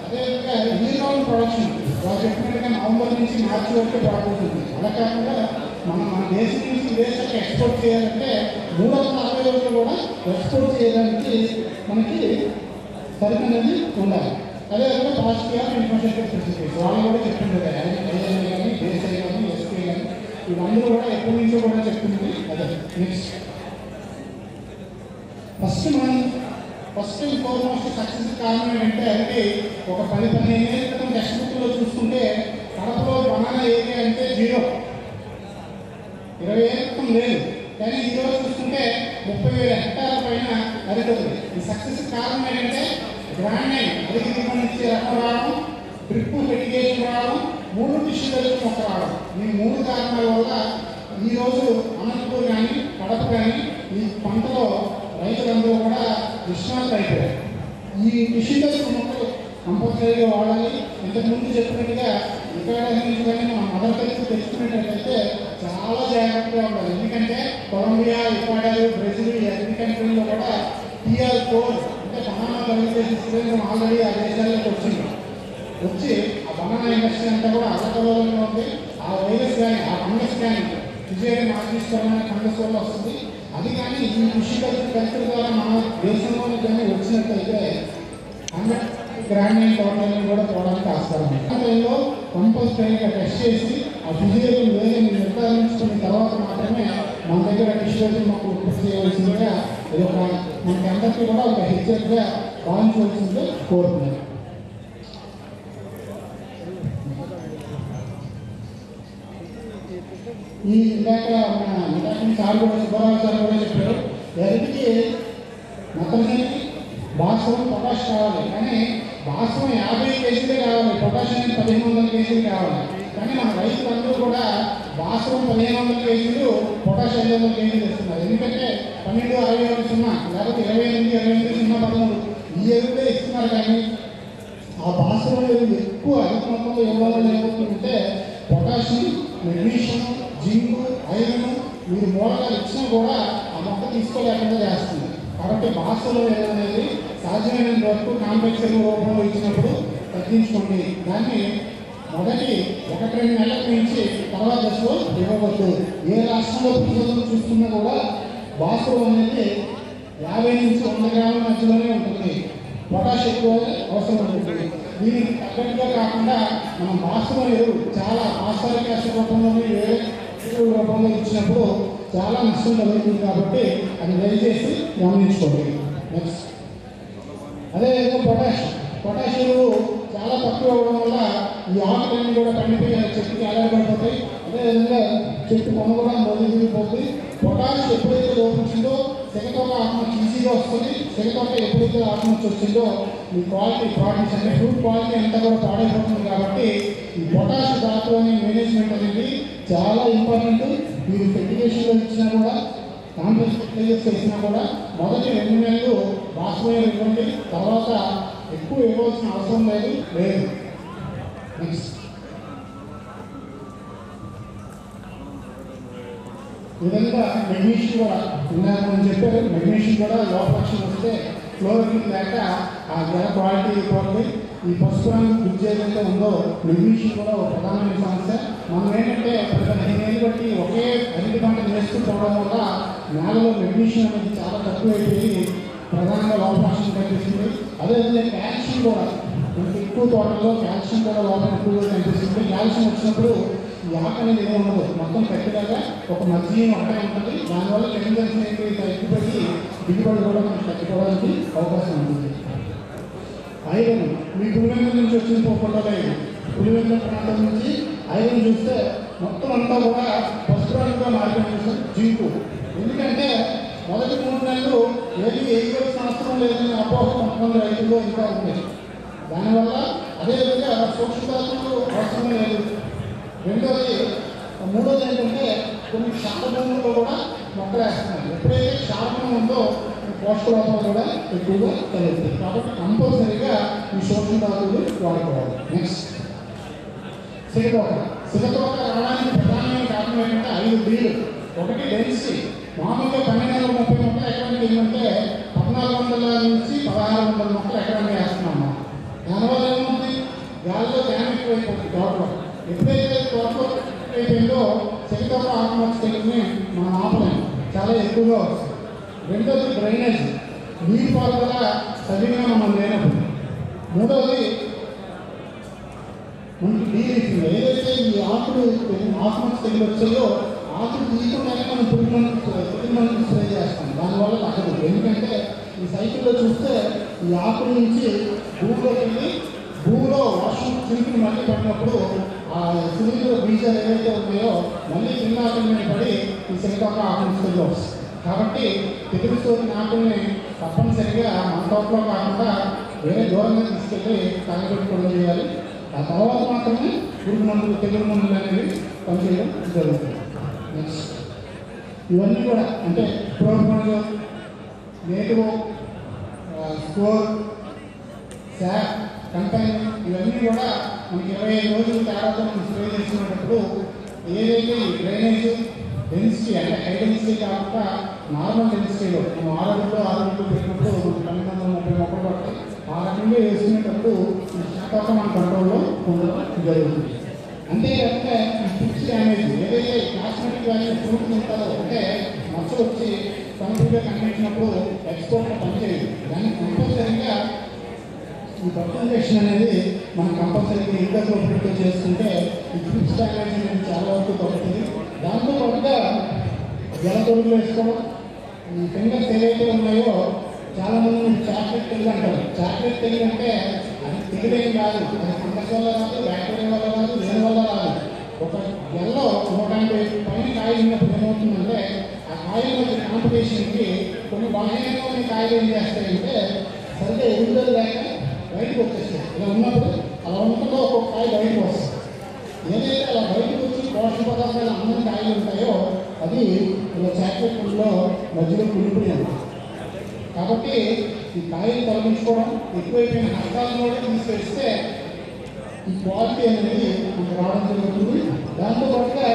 E: అదేవిధంగా ఇయర్ రౌండ్ ప్రొడక్షన్ వాళ్ళు చెప్పినట్టుగా నవంబర్ నుంచి మార్చి వరకు ప్రాఫిట్ ఉంది. అలా కాకుండా మన దేశం నుంచి విదేశాలకు ఎక్స్పోర్ట్ చేయాలంటే 360 రోజులు కూడా ఎక్స్పోర్ట్ చేయడానికి మనకి సరుకు అనేది ఉండాలి. అదేవిధంగా పాజిటివ్ ఆఫ్ ఇన్ఫ్రాస్ట్రక్చర్ ఫెసిలిటీస్ వాళ్ళు కూడా చెప్తుంటారు. ఐఎంఏ కానీ దేశీ కానీ ఎస్పీ కానీ ఇవందరూ కూడా ఎప్పటి నుంచో కూడా చెప్తుంది. అదే next first and foremost success కారణం ఏంటంటే అది ఒక 10-15 ఏళ్ళ క్రితం టెక్స్ట్ బుక్లో చూసుకుంటే కడపలో బనానా ఏరియా అంటే 0, 20 ఏళ్ళ క్రితం లేదు. కానీ ఈరోజు చూసుకుంటే 30,000 హెక్టార్ల పైన అరికొంది. ఈ సక్సెస్ కారణం ఏంటంటే గ్రాండ్ అధిక దిగుబడి రకం రావడం, డ్రిప్ ఫెర్టిగేషన్ రావడం, 3 టిష్యూ కల్చర్ మొక్క రావడం. ఈ 3 కారణాల వల్ల ఈరోజు అనంతపూర్ కానీ కడప కానీ ఈ పంటలో రైతులందరూ కూడా విశ్రాంతి అయిపోయారు. ఈ టిష్యూ కల్చర్ మొక్కలు కంపల్సరీగా వాడాలి. ఇంతకుముందు చెప్పినట్టుగా ఇక్కడ నుంచి కానీ మనం మదర్ కల్చర్ తెచ్చుకునేటట్లయితే చాలా జాగ్రత్తగా ఉండాలి. ఎందుకంటే కొలంబియా, ఈక్వెడార్, బ్రెజిల్ అన్ని కంట్రీల్లో కూడా TR4 అంటే బనానా కల్టివేషన్ సిస్టమ్ ఆల్రెడీ ఆ దేశాలకు వచ్చి ఆ బనానా ఇండస్ట్రీ అంతా కూడా అల్లకల్లోలంగా ఉంది. ఆ వైరస్ కానీ ఆ ఫంగస్ కానీ ఫిజియల్ మార్కిస్టమైన ఫంగస్ వల్ల వస్తుంది. అది కానీ ఈ కృషి కల్చర్ ద్వారా మన దేశంలోని కానీ వచ్చినట్లయితే 100 గ్రాండ్ తోటలను కూడా పోవడానికి ఆస్కారం ఉంది. ఆ టైంలో కంపల్సరీగా టెస్ట్ చేసి ఆ ఫిజియల్ వేగం నిర్ధారించుకున్న తర్వాత మాత్రమే మన దగ్గర డిస్ట్రిబ్యూషన్ మాకు ఉత్పత్తి చేయవలసిందిగా ఇది ఒక మనకి అందరికీ కూడా ఒక హెచ్చరికగా భావించవలసిందిగా కోరుతున్నాను. ఈ ఇందాక సార్ కూడా సుబ్బారావు సార్ కూడా చెప్పారు ఎరుటికి నత్రజని, భాస్వరం, పొటాష్ కావాలి. కానీ భాస్వరం 50 కేజీలే కావాలి, పొటాష్ అనేది 1500 కేజీలు కావాలి. కానీ మన రైతులందరూ కూడా భాస్వరం 1500 కేజీలు, పొటాష్ 500 కేజీలు ఇస్తున్నారు. ఎందుకంటే 12-60-0 లేకపోతే 28-28-0-13 ఈ ఎరువులే ఇస్తున్నారు. కానీ ఆ భాస్వరం ఎరువు ఎక్కువ అధిక మొత్తంలో ఇవ్వాలని ఏమవుతుందంటే పొటాషియం, మెగ్నీషియం, జింకు, ఐరన్ మీరు మూలకాలు ఇచ్చినా కూడా ఆ మొక్క తీసుకోలేకుండా చేస్తుంది. కాబట్టి భాస్వరం ఎరువు అనేది సాధ్యమైనంత వరకు కాంప్లెక్స్ ఎరువు రూపంలో ఇచ్చినప్పుడు తగ్గించుకోండి. దాన్ని మొదటి 1-2 నెలల నుంచి తర్వాత దశలో ఇవ్వవద్దు. ఏ రాష్ట్రంలో పరిశోధన చూస్తున్నా కూడా భాస్వరం అనేది 50 నుంచి 100 గ్రాముల మధ్యలోనే ఉంటుంది. పొటాష్ ఎక్కువ అవసరం ఉంటుంది. దీనికి తగ్గట్టుగా కాకుండా మనం భాస్వరం ఎరువు చాలా ఫాస్ఫరిక్ యాసిడ్ రూపంలోని వేరే ఎరువు రూపంలో ఇచ్చినప్పుడు చాలా నష్టం కలుగుతుంది. కాబట్టి అది దయచేసి గమనించుకోండి. నెక్స్ట్ అదేవిధంగా పొటాష్ ఎరువు చాలా తక్కువ అవ్వడం వల్ల ఈ ఆకులన్నీ కూడా పండిపోయి చెట్టుకి ఆధారపడిపోతాయి. అదేవిధంగా చెట్టు కొమ్మ కూడా మొదలుపోతుంది. పొటాష్ ఎప్పుడైతే లోపించిందో సెగతోక ఆత్మహత్య ఈజీగా వస్తుంది. సెగతోక ఎప్పుడైతే ఆత్మహత్య వచ్చిందో ఈ క్వాలిటీ ప్రాడక్ట్స్ అంటే ఫ్రూట్ క్వాలిటీ అంతా కూడా పాడైపోతుంది. కాబట్టి ఈ పొటాష్ ధాతువుని మేనేజ్మెంట్ అనేది చాలా ఇంపార్టెంట్. మీరు ఫెర్టిగేషన్లో ఇచ్చినా కూడా కాంప్లెక్స్ ఫెర్టిలైజర్స్ వేసినా కూడా మొదటి 2 నెలలు భాస్వరం ఇవ్వండి. తర్వాత ఎక్కువ ఇవ్వాల్సిన అవసరం లేదు. నెక్స్ట్ ఈ విధంగా మెగ్నీషియం కూడా ఇందాక మనం చెప్పారు. మెగ్నీషియం కూడా లోపక్షం వస్తే ఫ్లోరిన్ లేక ఆ గెల క్వాలిటీ పోతుంది. ఈ పసుపు రంగు గుజ్జు ఏదైతే ఉందో మెగ్నీషియం కూడా ఒక ప్రధానమైన సమస్య. మనం ఏంటంటే 15 ఏళ్ళు బట్టి ఒకే అరటి పంట వేస్తూ పోవడం వల్ల నేలలో మెగ్నీషియం అనేది చాలా తక్కువైపోయి ప్రధానంగా లోపక్షం కనిపిస్తుంది. అదేవిధంగా కాల్షియం కూడా మనకి ఎక్కువ తోటల్లో కాల్షియం కూడా లోపల ఎక్కువగా కనిపిస్తుంది. కాల్షియం వచ్చినప్పుడు ఈ ఆకు అనేది ఏమో ఉండదు, మొత్తం కట్టిలాగా ఒక మధ్య ఒకటే ఉంటుంది. దానివల్ల కెమికల్స్ అనేవి తగ్గిపోయి దిగుబడి కూడా మనకి తగ్గిపోవడానికి అవకాశం ఉంటుంది. ఐరన్ మీ పులివెందుల నుంచి వచ్చిన ఫోటోలో పులివెందుల ప్రాంతం నుంచి ఐరన్ చూస్తే మొత్తం అంతా కూడా పసుపు రంగుగా మారిపోయింది. జింకు ఎందుకంటే మొదటి 3 నెలలు ఏది వేయవలసిన అవసరం లేదని అపోహ కొంతమంది రైతుల్లో ఇంకా ఉంది. దానివల్ల అదేవిధంగా సూక్ష్మధాతువులు అవసరం లేదు. మూడోది ఏంటంటే కొన్ని క్షారభూముల్లో కూడా మొక్కలు వేస్తున్నారు. ఎప్పుడైతే క్షారభూమి ఉందో పోషకలోపం కూడా ఎక్కువగా కలుగుతుంది. కాబట్టి కంపల్సరీగా ఈ సూక్ష్మధాతువులు వాడుకోవాలి. నెక్స్ట్ సిగతోక రావడానికి ప్రధానమైన కారణం ఏంటంటే 5 Dలు. ఒకటి డెన్సిటీ. మామూలుగా 1230 మొక్కలు ఎకరానికి ఏంటంటే 1400 నుంచి 1600 మొక్కలు ఎకరానికి వేస్తున్నాము. దానివల్ల ఏముంది, గాలిలో ధ్యానం ఎక్కువైపోతుంది తోటలో. ఎప్పుడైతే తోటలో అయిపోయిందో సిగతోక ఆత్మహత్య తెగుల్ని మనం ఆపలేము, చాలా ఎక్కువగా వస్తుంది. రెండోది డ్రైనేజ్, నీరు పారుదల సరిగ్గా మనం లేనప్పుడు. మూడోది మనకి డీలిఫింగ్. ఏదైతే ఈ ఆకులు ఆత్మహత్య తెగులు వచ్చాయో ఆకులు తీయకుండానే మనం పురుగు స్ప్రే చేస్తాం. దానివల్ల తగ్గదు. ఎందుకంటే ఈ సైకిల్లో చూస్తే ఈ ఆకుల నుంచి భూమిలోకి వెళ్ళి భూమిలో వర్షం చిరుకుని మళ్ళీ పడినప్పుడు ఆ చిరుకుల బీజాలు ఏవైతే ఉన్నాయో మళ్ళీ చిన్న ఆకుల మీద పడి ఈ సిగతోక ఆకులు వస్తుంది. కాబట్టి తెగులు సోకిన ఆకుల్ని తప్పనిసరిగా మన తోటలో కాకుండా వేరే దూరంగా తీసుకెళ్ళి తగ్గబెట్టుకోవడం చేయాలి. ఆ తర్వాత మాత్రమే పురుగు మందులు, తెగులు మందులు అనేవి పనిచేయడం జరుగుతుంది. నెక్స్ట్ ఇవన్నీ కూడా అంటే ప్రోగ్రామ్లో నేటివ్ స్కోర్, శాప్, కంపెనీ ఇవన్నీ కూడా మనకి 25 రోజుల తేడాతో స్ప్రే చేసుకునేటప్పుడు ఏదైతే ఈ డ్రైనేజ్ డెన్సిటీ అంటే హై డెన్సిటీ కాకుండా నార్మల్ డెన్సిటీలో మనం 6 అడుగులు పెట్టినప్పుడు 1230 మొక్కలు పడతాయి. ఆ రకంగా వేసుకునేటప్పుడు ఈ శాతం మన కంట్రోల్లో ఉండడం జరుగుతుంది. అంతేకాక ఈ పిచ్చి డ్యామేజ్ ఏదైతే కాస్మెటిక్ వాల్యూ ఫ్రూట్ ఉంటుందో అంటే మచ్చలు వచ్చి కంప్లీట్గా కనిపించినప్పుడు ఎక్స్పోర్ట్లో పనిచేయదు. దాన్ని కంపల్సరీగా ఈ బర్త్ ఇంజెక్షన్ అనేది మనం కంపల్సరీగా ఇంటర్లో చేసుకుంటే ఈ పిచ్చి డ్యామేజ్ అనేది చాలా వరకు తగ్గుతుంది. దాంతో పాటుగా జలతొడుగులు వేసుకోవడం, ఈ ఫింగర్స్ ఏవైతే ఉన్నాయో చాలామంది చాక్లెట్ తెగులు అంటారు. చాక్లెట్ తెగులు అంటే అది తెగులేం కాదు, అది ఫంగస్ వల్ల రాదు, బ్యాక్టీరియా వల్ల రాదు, దేని వల్ల రాదు. ఒక గెల్లో 150 పైన కాయలు ఉన్నప్పుడు ఏమవుతుందంటే ఆ కాయల మధ్య కాంపిటీషన్కి కొన్ని బాహ్యంగా ఉన్న కాయలు ఏం చేస్తాయంటే సరిగ్గా ఎదుగుదల లేక బయటకు వచ్చేస్తాయి. ఇలా ఉన్నప్పుడు అలా ఉన్నప్పుడు ఒక్కొక్క కాయ బయటకు వస్తుంది. ఏదైతే అలా బయటకు వచ్చి పోషక పదార్థాలు అందరి కాయలు ఉంటాయో అది ఇలా చాక్లెట్ పుల్లో మధ్యలో కులిపోయి ఉంటుంది. కాబట్టి ఈ కాయలు తొలగించుకోవడం, ఎక్కువైపోయిన హస్తాలను కూడా తీసుకొస్తే ఈ క్వాలిటీ అనేది మనకు రావడం జరుగుతుంది. దాంతోపాటుగా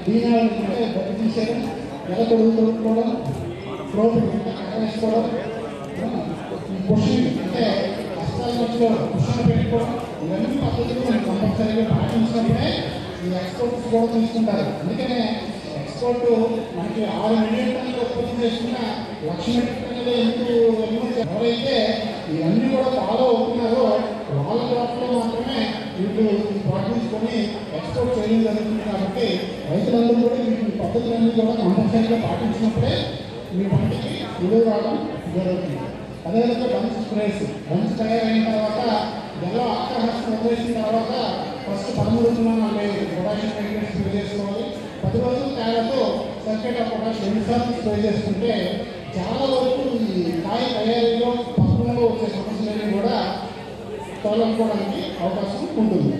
E: దీని అంటే బట్టి తీసేయడం, ఎలా తొడుగుకోవడం, ప్రోటీన్ వేసుకోవడం, ఈ పుషింగ్ అంటే హస్తాల మధ్యలో పుషింగ్ పెట్టుకోవడం, ఇవన్నీ పద్ధతులు మనం కంపల్సరీగా పాటించినప్పుడే ఈ ఎక్స్పోర్ట్స్ కూడా తీసుకుంటారు. అందుకనే ఎక్స్పోర్ట్ మనకి 6 మిలియన్ టన్నులు ఉత్పత్తి చేసుకున్న 1,00,000 మెట్రిక్ టన్నులు ఎవరైతే ఇవన్నీ కూడా ఫాలో అవుతున్నారో వాళ్ళ తోటలో మాత్రమే వీళ్ళు పాటించుకొని ఎక్స్పోర్ట్ చేయడం జరుగుతుంది. కాబట్టి రైతులందరూ కూడా వీటి పద్ధతులన్నీ కూడా కంపల్సరీగా పాటించినప్పుడే మీ పంటకి విలువ రావడం జరుగుతుంది. అదేవిధంగా బంచ్ తయారైన తర్వాత ఎలా ఆకాశం వదిలేసిన తర్వాత ఫస్ట్ 13 పొటాషియం నైట్రేట్ స్ప్రే చేసుకోవాలి. 10 రోజుల తేడాతో సల్ఫేట్ ఆఫ్ పొటాష్ 2 సార్లు స్ప్రే చేసుకుంటే చాలా వరకు ఈ కాయ తయారీలో పక్కనలో వచ్చే సమస్యలన్నీ కూడా తొలగిపోవడానికి అవకాశం ఉంటుంది.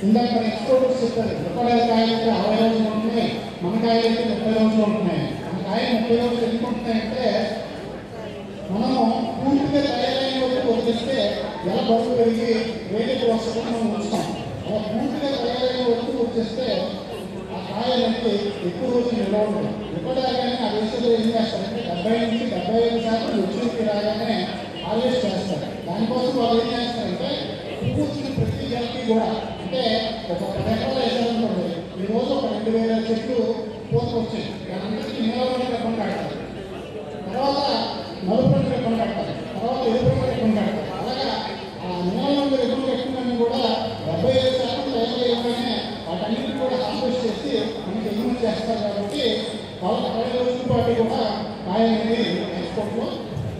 E: ఇందాక ఎక్స్పోర్టర్స్ చెప్పారు, ఎక్కడ కాయలైతే 60 రోజులు ఉంటున్నాయి, మన కాయలైతే 30 రోజులు ఉంటున్నాయి. మన కాయ 30 రోజులు ఎందుకు ఉంటున్నాయంటే మనము పూర్తిగా తయారైన వరకు వదిలిస్తే ఎలా బరువు పెరిగి వేరే వస్తువులు మనం ఉంచుతాం. అలా పూర్తిగా తయారైన వరకు వచ్చేస్తే ఆ కాయ అనేది ఎక్కువ రోజులు నిల్వ ఉంటుంది. ఎప్పుడు రాగానే ఆ దేశంలో ఏం చేస్తారంటే 70 నుంచి 75% మెచ్యూరిటీ రాగానే హార్వెస్ట్ చేస్తారు. దానికోసం వాళ్ళు ఏం చేస్తారంటే పువ్వు వచ్చిన ప్రతి గెలకి కూడా అంటే ఒక 10 ఎకరాలు వేసారనుకోండి, ఈరోజు ఒక 2,000 చెట్లు పోతకు వచ్చాయి. దానందరికీ నీలవరం రెప్పం కడతారు, తర్వాత నలుపు రంగు రెప్పం కడతారు, తర్వాత ఎరుపు రంగు రెప్పం కడతారు. అలాగా ఆ నీలవరం రెప్పం కట్టుకున్నవి కూడా 75% తయారయ్యగానే వాటన్నిటిని కూడా హార్వెస్ట్ చేసి మనకి ఎగుమతి చేస్తారు. కాబట్టి వాళ్ళకి 60 రోజుల పాటు కూడా కాయ అనేది ఎక్స్పోర్ట్లో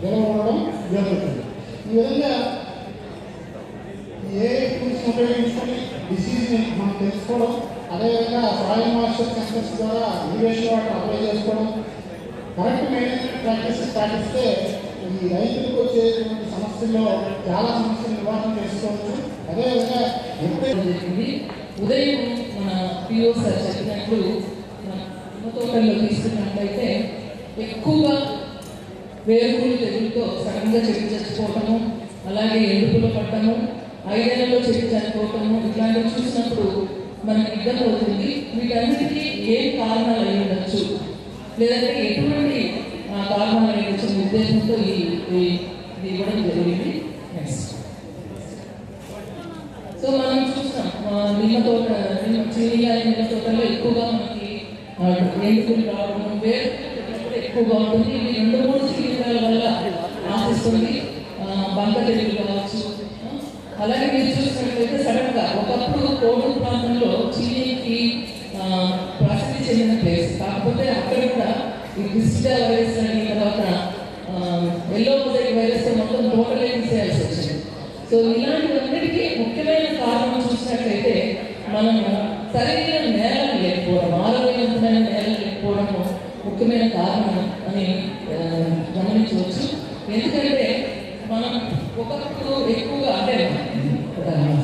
E: నిలవడం జరుగుతుంది. ఈ విధంగా ఏ టూల్స్ ఉపయోగించుకొని డిసీజ్ని మనం తెలుసుకోవడం, అదేవిధంగా సాయిల్ మాయిశ్చర్ సెన్సర్స్ ద్వారా ఇరిగేషన్ వాటర్ అప్లై చేసుకోవడం, కరెక్ట్ మెయింటెనెన్స్ ప్రాక్టీసెస్ పాటిస్తే ఈ రైతులకు వచ్చేటువంటి సమస్యల్లో చాలా సమస్యలు నివారణ చేసుకోవచ్చు. అదేవిధంగా
F: ఉదయం మన పిఓ సార్ చెప్పినట్లు మన తోటల్లో తీసుకున్నట్లయితే ఎక్కువగా వేరుకులు తెగులతో సడన్గా చెట్టు చచ్చిపోవటము, అలాగే ఎండుపులు పట్టడము, 5 ఏళ్లలో చెట్టు చనిపోవటము, ఇట్లాంటివి చూసినప్పుడు మనకి ఇబ్బంది అవుతుంది. వీటన్నిటికీ ఏం కారణాలు అయి ఉండొచ్చు, లేదంటే ఎటువంటి కారణాలు అయి ఉండొచ్చు ఉద్దేశంతో ఇది ఇవ్వడం జరిగింది. నెక్స్ట్ సో మనం చూస్తాం నిమ్మ తోట, నిమ్మ తోటలో ఎక్కువగా మనకి ఎండుకులు రావడం, వేరు ఎక్కువగా ఉంటుంది. ఇది 2-3 శిలీంధ్రాల వల్ల ఆశిస్తుంది. బంక తెగులు కావచ్చు. అలాగే మీరు చూసినట్లయితే సడన్ గా ఒకప్పుడు కోడూరు ప్రాంతంలో చీనీకి ప్రసిద్ధి చెందిన ప్లేస్, కాకపోతే అక్కడ కూడా ఈ డిస్టిడా వైరస్ అని, తర్వాత ఎల్లో మొజాయిక్ వైరస్ మొత్తం తోటలే తీసేయాల్సి వచ్చింది. సో ఇలాంటివన్నిటికీ ముఖ్యమైన కారణం చూసినట్లయితే మనము సరైన నేలలు లేకపోవడం, ఆరోగ్యవంతమైన నేలలు లేకపోవడము ముఖ్యమైన కారణం అని గమనించవచ్చు. ఎందుకంటే మనం ఒకప్పుడు ఎక్కువగా అంటే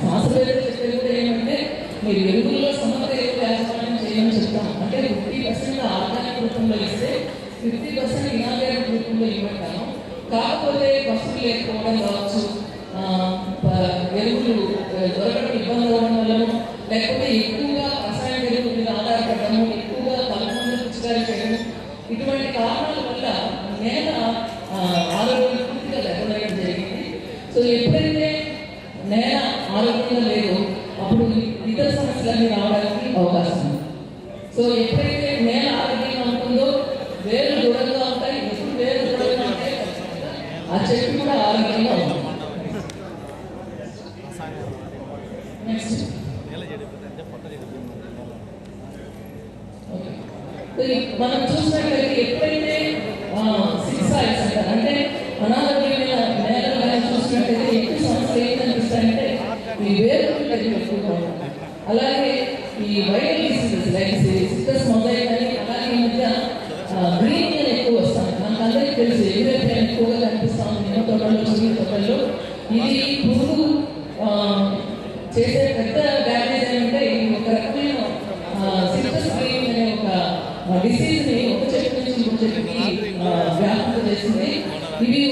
F: శాస్త్రవేత్తలు చెప్పేది కూడా ఏమంటే మీరు ఎరువుల్లో సమగ్ర ఎరువులు యాజమాన్యం చేయమని చెప్తాం. అంటే 50% ఆర్గానిక్ రూపంలో ఇస్తే 50% ఇనార్గానిక్ రూపంలో ఇవ్వటాము. కాకపోతే వస్తువులు లేకపోవడం కావచ్చు, ఎరువులు దొరకడం ఇబ్బంది అవ్వడం వల్ల, లేకపోతే ఎక్కువగా రసాయన ఎరువుల మీద ఆధారపడము, ఎక్కువగా కలుపుమందులు పిచికారీ చేయడం, ఇటువంటి కారణాల వల్ల నేల ఆరోగ్యం పూర్తిగా దెబ్బతీయడం జరిగింది. సో ఎప్పుడైతే నేల ఆరోగ్యంగా లేదో అప్పుడు ఇతర సమస్యలన్నీ రావడానికి అవకాశం ఉంది. సో ఎప్పుడైతే నేల ఆరోగ్యంగా ఉంటుందో వేరు దృఢంగా ఉంటాయి. ఎప్పుడు వేరు దృఢంగా ఉంటాయి ఆ చెట్టు కూడా ఆరోగ్యంగా ఉంటుంది. నెక్స్ట్ మనం చూసినట్లయితే ఎప్పుడైతే 6 సాయిల్స్ అంటారు, అంటే అనారోగ్యమైన నేల చూసినట్లయితే ఎక్కువ సమస్యలు ఏం కనిపిస్తాయంటే ఈ వేరుకులు తెగులు ఎక్కువగా ఉంటాయి. అలాగే ఈ viral diseases like citrus mosaic అని, అలాగే ఈ మధ్య గ్రీన్ అని ఎక్కువ వస్తాయి. మనకు అందరికీ తెలుసు ఎగురేపై ఎక్కువగా కనిపిస్తా ఉంది నిమ్మ తోటల్లో, చిన్న తోటల్లో. ఇది పురుగు చేసే పెద్ద డ్యామేజ్ ఏంటంటే ఇది ఒక రకమైన సిట్రస్ గ్రీన్ అనే ఒక డిసీజ్ ని ఒక చెట్టు నుంచి ఇంకో చెట్టుకి వ్యాప్తి చేసింది. ఇవి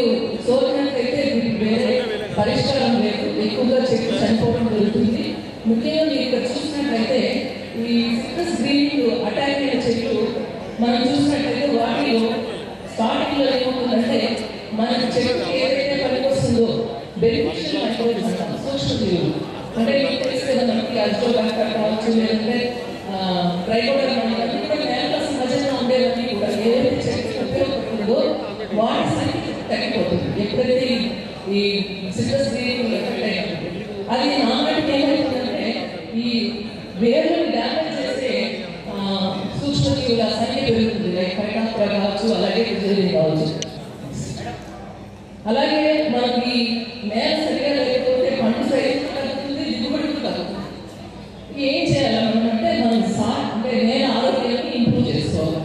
F: సోకినట్లయితే వీటికి వేరే పరిష్కారం లేదు, ఎక్కువగా చెట్టు చనిపోవడం జరుగుతుంది. ముఖ్యంగా మీరు ఇక్కడ చూసినట్లయితే ఈ సిట్రస్ గ్రీన్ అటాక్ అయిన చెట్లు మనం చూసినట్లయితే వాటిలో స్టార్టింగ్ లో ఏమవుతుందంటే మన చెట్టు ఏదైతే పనికొస్తుందో బెనిఫిషియల్ మైక్రోబ్స్ అంటాం, సూక్ష్మజీవులు. అంటే మీకు తెలిసి కదా మనకి అజిటోబ్యాక్టర్ కావచ్చు, లేదంటే ట్రైకోడర్మా ఇవన్నీ కూడా నేలలో సహజంగా ఉండేవన్నీ కూడా ఏదైతే చెట్టు ఉపయోగపడుతుందో వాటి సంఖ్య తగ్గిపోతుంది ఎప్పుడైతే ఈ సిట్రస్ గ్రీన్ ఎఫెక్ట్ అయినప్పుడు. అది నాటికి ఏమవుతుందంటే ఈ వేర్లను డ్యామేజ్ చేసే సూక్ష్మజీవుల సంఖ్య పెరుగుతుంది. లైక్ ఫైటాప్తెరా కావచ్చు, అలాగే ఫిజోరియం కావచ్చు. అలాగే మనకి నేల సరిగా లేకపోతే పంట సైజు తగ్గుతుంది, దిగుబడి తగ్గుతుంది. ఏం చేయాలి మనం అంటే మనం అంటే నేల ఆరోగ్యాన్ని ఇంప్రూవ్ చేసుకోవాలి.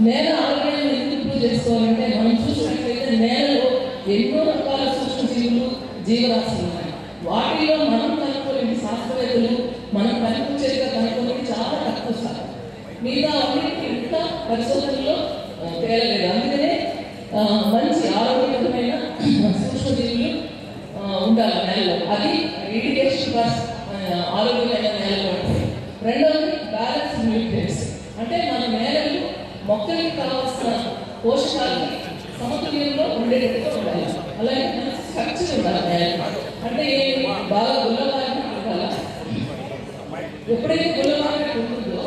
F: నేల ఆరోగ్యాన్ని ఎందుకు ఇంప్రూవ్ చేసుకోవాలంటే మనం చూసినట్లయితే నేలలో ఎన్నో రకాల సూక్ష్మజీవులు జీవరాశులు ఉన్నాయి. వాటిలో మనం కనుక్కోలేని శాస్త్రవేత్తలు మనం కనిపించేదిగా కనుక్కోలేని చాలా తక్కువ శాతం. మిగతా అన్నింటినీ ఇంకా పరిశోధనలో తేలలేదు. అందుకనే మంచి ఆరోగ్యకరమైన సూక్ష్మజీవులు ఉండాలి నేలలో. అది ఇరిగేషన్ ప్లస్ ఆరోగ్యమైన నేలలో. రెండవది బ్యాలెన్స్ న్యూట్రియన్స్, అంటే మన నేలలు మొక్కలకి కావాల్సిన పోషకాలని సమతుల్యంలో ఉండేటట్టుగా ఉండాలి. అలాగే మనకి స్ట్రక్చర్ ఉండాలి నేల. అంటే బాగా గుల్లబారిన ఉండాలి. ఎప్పుడైతే గుల్లబారినట్టు ఉంటుందో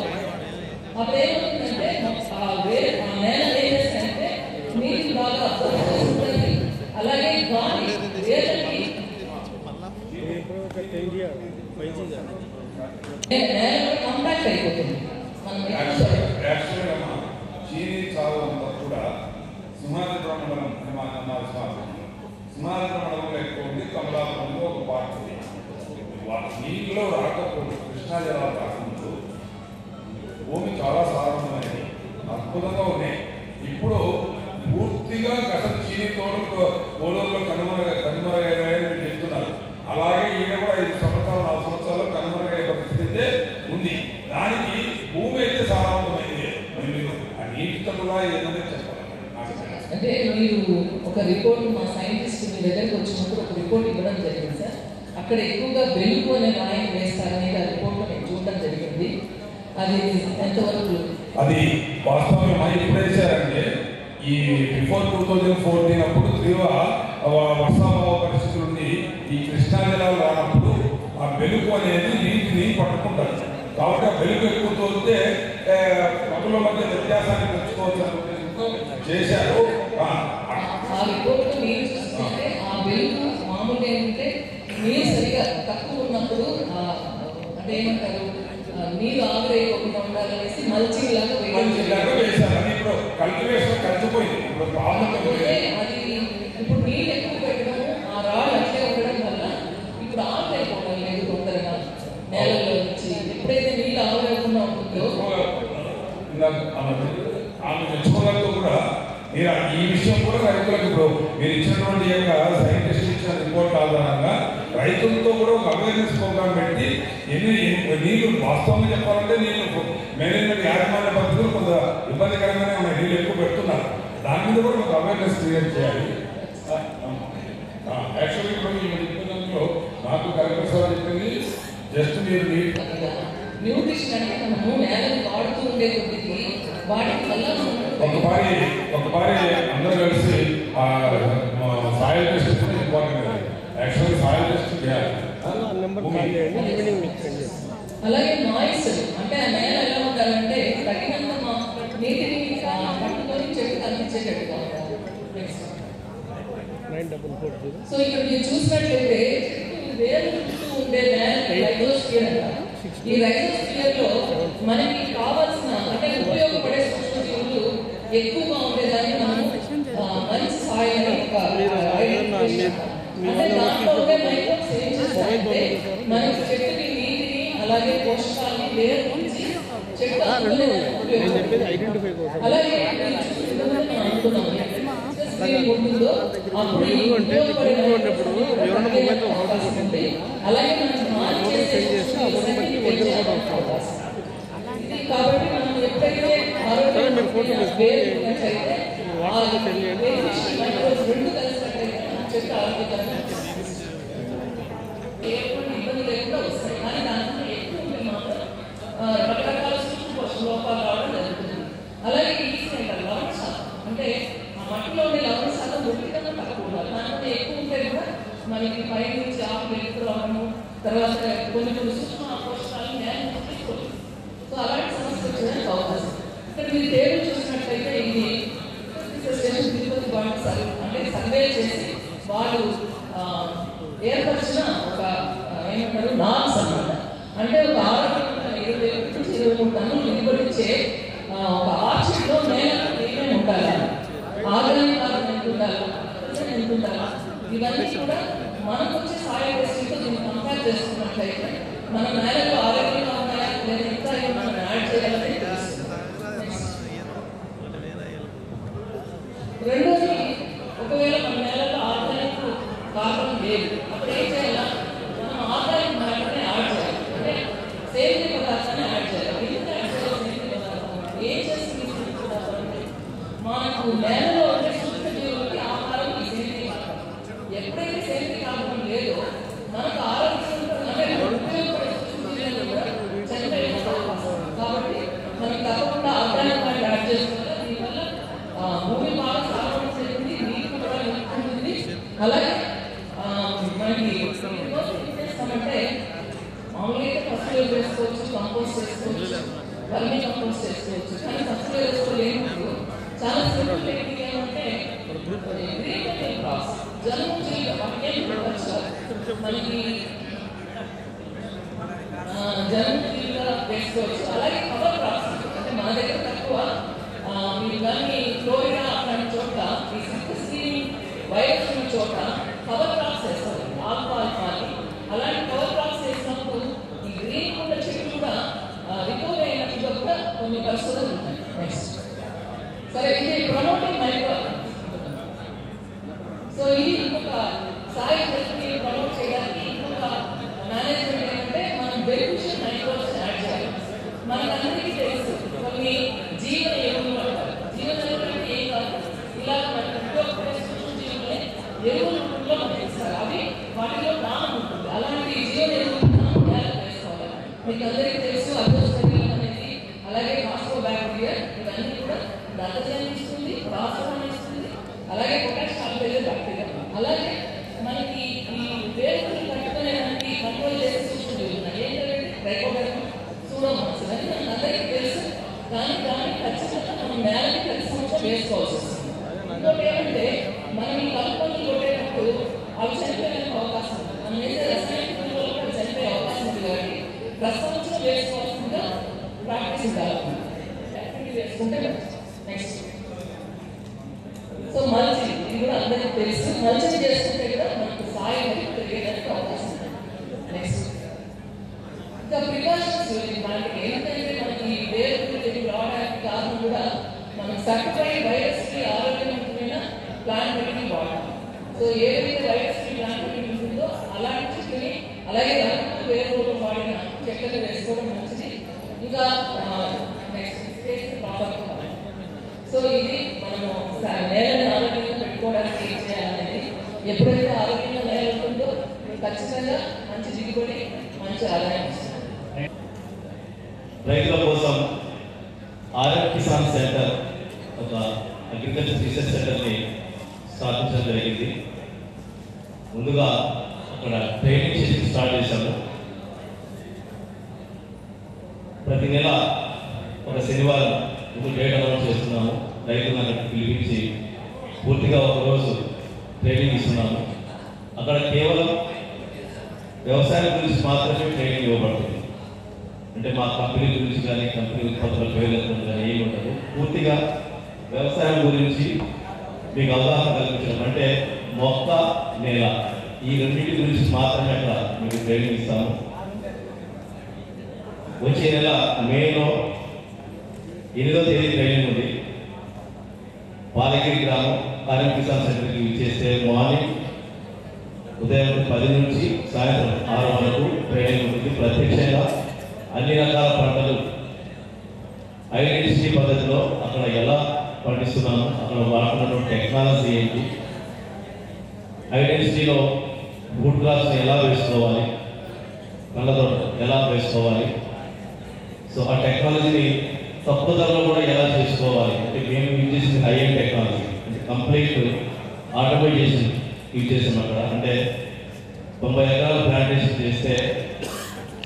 F: అప్పుడు ఏమవుతుందంటే ఆ నేల ఏం చేస్తాయంటే నీరు బాగా అబ్జర్వ్ చేసుకుంటుంది. అలాగే గాలి వేర్లకి నేల కాంపాక్ట్ అయిపోతుంది.
G: చీనీ చావు కూడా సింహాద్రి మండలం సింహాద్రి మండలంలో ఎక్కువ ఉంది. కమలాపురంలో ఒక పార్ట్ ఉంది. నీళ్ళలో రాకపోతే కృష్ణా జలాలు రాకముందు భూమి చాలా సారవంతమైనది, అద్భుతంగా ఉన్నాయి. ఇప్పుడు పూర్తిగా గత చీనీ తోటలు ఓడల్లో కనుమరుగైనాయని చెప్తున్నారు. అలాగే ఈయన కూడా 5 సంవత్సరాలు 4 సంవత్సరాలు కనుమరుగయ్యే పరిస్థితి ఉంది. దానికి భూమి అయితే సారవంతమైంది. ఆ నీటి తట్టుగా ఏదైనా చెప్పాలి.
F: అంటే మీరు ఒక రిపోర్ట్ మా సైంటిస్ట్ మీ దగ్గరికి వచ్చినప్పుడు ఒక రిపోర్ట్ ఇవ్వడం జరిగింది సార్. అక్కడ ఎక్కువగా వెలుగు అనే మాయం వేస్తారనేది ఆ రిపోర్ట్లో నేను చూడడం జరిగింది. అది ఎంతవరకు
G: అది వాస్తవంగా ఎప్పుడు వేశారంటే ఈ బిఫోర్ 2014 అప్పుడు తీవ్ర వర్షాభావ పరిస్థితులు ఉండి ఈ కృష్ణా జలాలు రానప్పుడు ఆ వెలుగు అనేది నీటిని పట్టుకుంటారు. కాబట్టి ఆ వెలుగు ఎక్కువ తోలితే పనుల మధ్య వ్యత్యాసాన్ని తెచ్చుకోవాల్సిన ఉద్దేశంతో చేశారు.
F: ఆ రిపోర్ట్ మీరు చూస్తుంటే ఆ వెలుగు మామూలుగా ఏంటంటే నీరు సరిగా తక్కువ ఉన్నప్పుడు అంటే ఏమంటారు నీరు ఆవిరైపోకుండా ఉండాలనేసి మల్చింగ్ లాగా
G: వేశారు. అది ఇప్పుడు కల్టివేషన్ కలిసిపోయింది.
F: అది ఇప్పుడు నీళ్ళు ఎక్కువ పెట్టడం ఆ రాళ్ళు అట్లే ఉండడం వల్ల ఇప్పుడు ఆవిరైపోవడం లేదు తొందరగా నేలలో నుంచి. ఎప్పుడైతే నీళ్ళు ఆవిరైకుండా ఉంటుందో
G: ఆమె తెచ్చుకోవడంతో కూడా మీరు ఈ విషయం కూడా రైతులకు ఇప్పుడు మీరు ఇచ్చినటువంటి సైంటిస్ట్ ఇచ్చిన రిపోర్ట్ ఆధారంగా రైతులతో కూడా ఒక అవేర్నెస్ ప్రోగ్రామ్ పెట్టి నీళ్ళు వాస్తవంగా చెప్పాలంటే నీళ్ళు మేనేజ్మెంట్ యాజమాన్య పద్ధతులు కొంత ఇబ్బందికరంగానే ఉన్నాయి. నీళ్ళు ఎక్కువ పెడుతున్నారు. దాని మీద కూడా ఒక అవేర్నెస్ క్రియేట్ చేయాలి. యాక్చువల్లీ ఇప్పుడు దాంట్లో నాకు కలెక్టర్ సార్ చెప్పింది జస్ట్ మీరు
F: న్యూట్రిషన్ అంటే మనము నేలను వాడుతూ ఉండే కొద్దికి వాటి వల్ల
G: ఒకసారి అందరూ కలిసి soil test important. Actually soil test చేయాలి.
F: అలాగే నాయిస్ అంటే ఆ నేల ఎలా ఉండాలంటే తగినంత నీటిని పట్టుకొని చెట్టు కనిపించేటట్టుగా ఉండాలి. సో ఇక్కడ మీరు చూసినట్లయితే వేరు చుట్టూ ఉండే నేల రైజోస్ఫియర్ అంటారు. ఈ రైజోస్ఫియర్ లో మనకి కావాల్సిన అంటే ఉపయోగపడే సూక్ష్మజీవులు ఎక్కువగా ఉండేదాన్ని మనం మంచి సాయిల్ అని ఒక అంటే దాంట్లో ఉండే మైక్రోబ్స్ ఏం చేస్తారంటే మనకి చెట్టుకి నీటిని అలాగే పోషకాలని వేరు నుంచి చెట్టు అలాగే ఉంటుందో అప్పుడు అలాగే మనం వేరున్నట్లయితే రెండు కలిసినట్లయితే చెట్టు ఆరోగ్యకరంగా ఎటువంటి ఇబ్బంది లేకుండా వస్తాయి. కానీ దానికన్నా ఎక్కువ ఉంటే మాత్రం రకరకాల సూక్ష్మ పోషక లోపాలు రావడం జరుగుతుంది. అలాగే లవణ శాతం అంటే ఆ మట్టిలో ఉండే లవణ శాతం ఒట్టి కన్నా తక్కువ ఉండాలి. దానికన్నా ఎక్కువ ఉంటే కూడా మనకి పై నుంచి ఆకులు ఎక్కువ రావడము, తర్వాత కొన్ని సూక్ష్మ పోషకాలు నేల తీసుకోలేదు. సో అలాంటి సమస్య వచ్చేదానికి అవకాశం. ఇక్కడ మీరు టేబుల్ చూసినట్లయితే ఇది స్టేషన్ తిరుపతి వాళ్ళు అంటే సర్వే చేసి వాళ్ళు ఏర్పరిచిన ఒక ఏమంటారు నామ్స్ అన్నమాట. అంటే ఒక 623 టన్నులు దిగుబడిచ్చే ఒక ఆర్చిలో నేల ఏమేమి ఉండాలి, ఆర్గానిక్ కార్బన్ ఎంత ఉండాలి, ఎంత ఉండాలి, ఇవన్నీ కూడా మనకు వచ్చే సాయిల్ టెస్టింగ్తో దీన్ని కంపేర్ చేసుకున్నట్లయితే మన నేలలో ఆరోగ్యంగా ఉన్నాయా లేదా ఇంకా మనం యాడ్ చేయాలని తెలుస్తుంది. రెండోది, ఒకవేళ మన నేలలో ఆర్గానిక్ కార్బన్ లేదు అప్పుడు ఏం చేయాలా, మనం ఆర్గానిక్ మ్యాటర్ని యాడ్ చేయాలి. అంటే సేంద్రియ పదార్థాన్ని యాడ్ చేయాలి. ఎందుకు యాడ్ చేయాలి సేంద్రియ పదార్థాన్ని? ఏం చేస్తుంది సేంద్రియ పదార్థం అంటే మనకు నేలలో ఉండే సూక్ష్మజీవులకి ఆహారం ఈ సేంద్రియ కార్బన్. ఎప్పుడైతే సేంద్రియ కార్బన్ లేదో మనకు ఆరోగ్యం అంటే ఉపయోగపడే సూక్ష్మజీవులను కూడా చనిపోయిపోతాం. కాబట్టి మనం తప్పకుండా ఆర్గానిక్ మ్యాటర్ యాడ్ చేసుకోవాలి. దీనివల్ల భూమి బాగా సాగుబడి చేస్తుంది, నీరు కూడా నిలుపుతుంది. అలాగే మనకి చేస్తామంటే మామూలుగా అయితే ఫస్ట్ వేలు వేసుకోవచ్చు, కంపోస్ట్ చేసుకోవచ్చు, వర్మీ కంపోస్ట్ చేసుకోవచ్చు. కానీ ఫస్ట్ వేలు వేసుకోలేము. చాలా సింపుల్ టెక్నిక్ ఏమంటే గ్రీన్ క్రాస్ జనుము జీవిగా మనకి మనకి జనుము జీవిగా వేసుకోవచ్చు. అలాగే కవర్ క్రాప్స్ అంటే మన దగ్గర తక్కువ మీరు కానీ ఫ్లోరిడా అట్లాంటి చోట ఈ స్క్రీనింగ్ వైరస్ ఉన్న చోట కవర్ క్రాప్స్ వేస్తారు, ఆల్ఫాల్ఫాని. అలాంటి కవర్ క్రాప్స్ వేసినప్పుడు ఈ గ్రీన్ ఉన్న చెట్లు కూడా రికవర్ అయినట్టుగా కూడా కొన్ని పరిస్థితులు ఉన్నాయి. నెక్స్ట్ సరే, ఇది ప్రమోటింగ్ మైక్రో. సో ఇది ఇంకొక సాయి టెస్ట్ని ప్రమోట్ చేయడానికి ఇంకొక మేనేజ్మెంట్ ఏంటంటే మనం బెనిఫిషియల్ మైక్రోస్ యాడ్ చేయాలి. మనకందరికీ తెలుసు కొన్ని జీవన ఎరువులు అంటారు. జీవన ఎరువులు అంటే ఏం కాదు, ఇలాగ మనకు ఉపయోగపడే సూక్ష్మజీవులే ఎరువుల రూపంలో మనకి ఇస్తారు. అవి వాటిలో ప్రాణం ఉంటుంది. అలాంటి జీవన ఎరువులు మనం నేలకు వేసుకోవాలి. మీకు అందరికీ తెలుసు అజోస్పెరియం అనేది, అలాగే ఫాస్ఫోబాక్టీరియా, ఇవన్నీ కూడా నత్రజని ఇస్తుంది, ఫాస్ఫరస్ ఇస్తుంది, అలాగే పొటాష్ కార్బోహైడ్రేట్ బ్యాక్టీరియా. అలాగే మనకి ఈ వేరుని పట్టుకునేదానికి కంట్రోల్ చేసే సూక్ష్మజీవులు ఉన్నాయి. ఏంటంటే ట్రైకోడర్మా, సూడోమోనాస్, ఇవన్నీ మనకు అందరికీ తెలుసు. కానీ దాన్ని ఖచ్చితంగా మనం నేలకి ప్రతి సంవత్సరం వేసుకోవాల్సి వస్తుంది. ఇంకోటి ఏమంటే మనం ఈ కలుపుకొని కొట్టేటప్పుడు అవి చనిపోయేందుకు అవకాశం ఉంది. మనం వేసే రసాయనిక ఎరువులు కూడా చనిపోయే అవకాశం ఉంది. కాబట్టి ప్రతి సంవత్సరం వేసుకోవాల్సిందిగా ప్రాక్టీస్ ఉండాలి. వేసుకుంటే నెక్స్ట్ సో మల్చింగ్, ఇది కూడా అందరికీ తెలుసు. మల్చింగ్ చేసుకుంటే కూడా మనకు సాయి పెరిగేదానికి అవకాశం ఉంది. నెక్స్ట్ ఇంకా ప్రికాషన్స్ మనకి ఏంటంటే మనకి వేరు తెగులు రావడానికి కారణం కూడా మనం సర్టిఫైడ్ వైరస్ ఫ్రీ ఆరోగ్యవంతమైన ప్లాంట్ మెటీరియల్ వాడతాం. సో ఏదైతే వైరస్ ఫ్రీ ప్లాంట్ మెటీరియల్ ఉంటుందో అలాంటి చెట్లని, అలాగే రంగు వేరు వాడిన చెట్లను వేసుకోవడం మంచిది. ఇంకా నెక్స్ట్ ప్రాపర్. సో ఇది మనము నేలని ఆరోగ్యంగా పెట్టుకోవడానికి ఏం చేయాలనేది, ఎప్పుడైతే ఆరోగ్యంగా నేల ఉంటుందో ఖచ్చితంగా మంచి దిగుబడి, మంచి ఆదాయం ఇస్తుంది.
H: రైతుల కోసం ఆర్ఎఫ్ కిసాన్ సెంటర్, ఒక అగ్రికల్చర్ రీసెర్చ్ సెంటర్ని స్థాపించడం జరిగింది. ముందుగా అక్కడ ట్రైనింగ్ చేసి స్టార్ట్ చేశాము. ప్రతి నెల ఒక శనివారం ఇప్పుడు డేట్ అనౌన్స్ చేస్తున్నాము. రైతులను అక్కడ పిలిపించి పూర్తిగా ఒకరోజు ట్రైనింగ్ ఇస్తున్నాము. అక్కడ కేవలం వ్యవసాయం గురించి మాత్రమే ట్రైనింగ్ ఇవ్వబడుతుంది. అంటే మా కంపెనీ గురించి కానీ కంపెనీ ఉత్పత్తుల పేర్లు కానీ ఏమి ఉండదు. పూర్తిగా వ్యవసాయం గురించి మీకు అవగాహన కల్పించడం, అంటే మొక్క, నేల, ఈ రెండింటి గురించి మాత్రమే అక్కడ మీకు ట్రైనింగ్ ఇస్తాము. వచ్చే నెల మేలో 8వ తేదీ ట్రైనింగ్ ఉంది. పాలగిరి గ్రామం ఆర్ఎఫ్ కిసాన్ సెంటర్కి ఇచ్చేస్తే మార్నింగ్ ఉదయం 10 నుంచి సాయంత్రం 6 వరకు ట్రైనింగ్ ఉంటుంది. ప్రత్యక్షంగా అన్ని రకాల పంటలు ఐడెంటిటీ పద్ధతిలో అక్కడ ఎలా పండిస్తున్నాము, అక్కడ వాడుతున్నటువంటి టెక్నాలజీ ఏంటి, ఐడెంటిటీలో ఫుడ్ క్రాప్స్ ఎలా వేసుకోవాలి, కళ్ళతోట ఎలా వేసుకోవాలి, సో ఆ టెక్నాలజీని తక్కువ ధరలో కూడా ఎలా చేసుకోవాలి. అంటే మేము యూజ్ చేసింది హై ఎండ్ టెక్నాలజీ, అంటే కంప్లీట్ ఆటోమైజేషన్ యూజ్ చేసాం అక్కడ. అంటే 90 ఎకరాల ప్లాంటేషన్ చేస్తే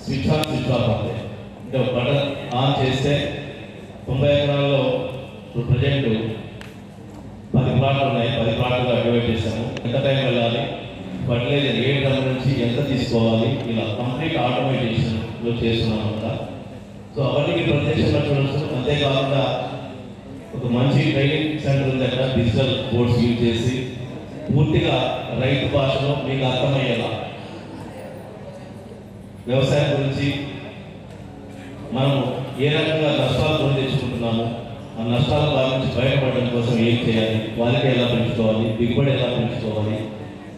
H: స్విచ్ ఆన్ స్విచ్ ఆఫ్ అవుతాయి. అంటే బటన్ ఆన్ చేస్తే 90 ఎకరాల్లో ఇప్పుడు ప్రజెంట్ 10 ప్లాట్లు ఉన్నాయి, 10 ప్లాట్లుగా డివైడ్ చేశాము. ఎంత టైం వెళ్ళాలి, ఫర్టిలైజర్ ఏ డ్రమ్ నుంచి ఎంత తీసుకోవాలి, ఇలా కంప్లీట్ ఆటోమైజేషన్లో చేస్తున్నాం అంతా. సో అవన్నీ ప్రత్యక్షంగా చూడవచ్చు. అంతేకాకుండా ఒక మంచి ట్రైనింగ్ సెంటర్ ఉంది అక్కడ, డిజిటల్ బోర్డ్స్ యూజ్ చేసి పూర్తిగా రైతు భాషలో మీకు అర్థమయ్యేలా వ్యవసాయం గురించి మనం ఏ రకంగా నష్టాలు కొని తెచ్చుకుంటున్నాము, ఆ నష్టాల బారి నుంచి బయటపడడం కోసం ఏం చేయాలి, క్వాలిటీ ఎలా పెంచుకోవాలి, దిగుబడి ఎలా పెంచుకోవాలి,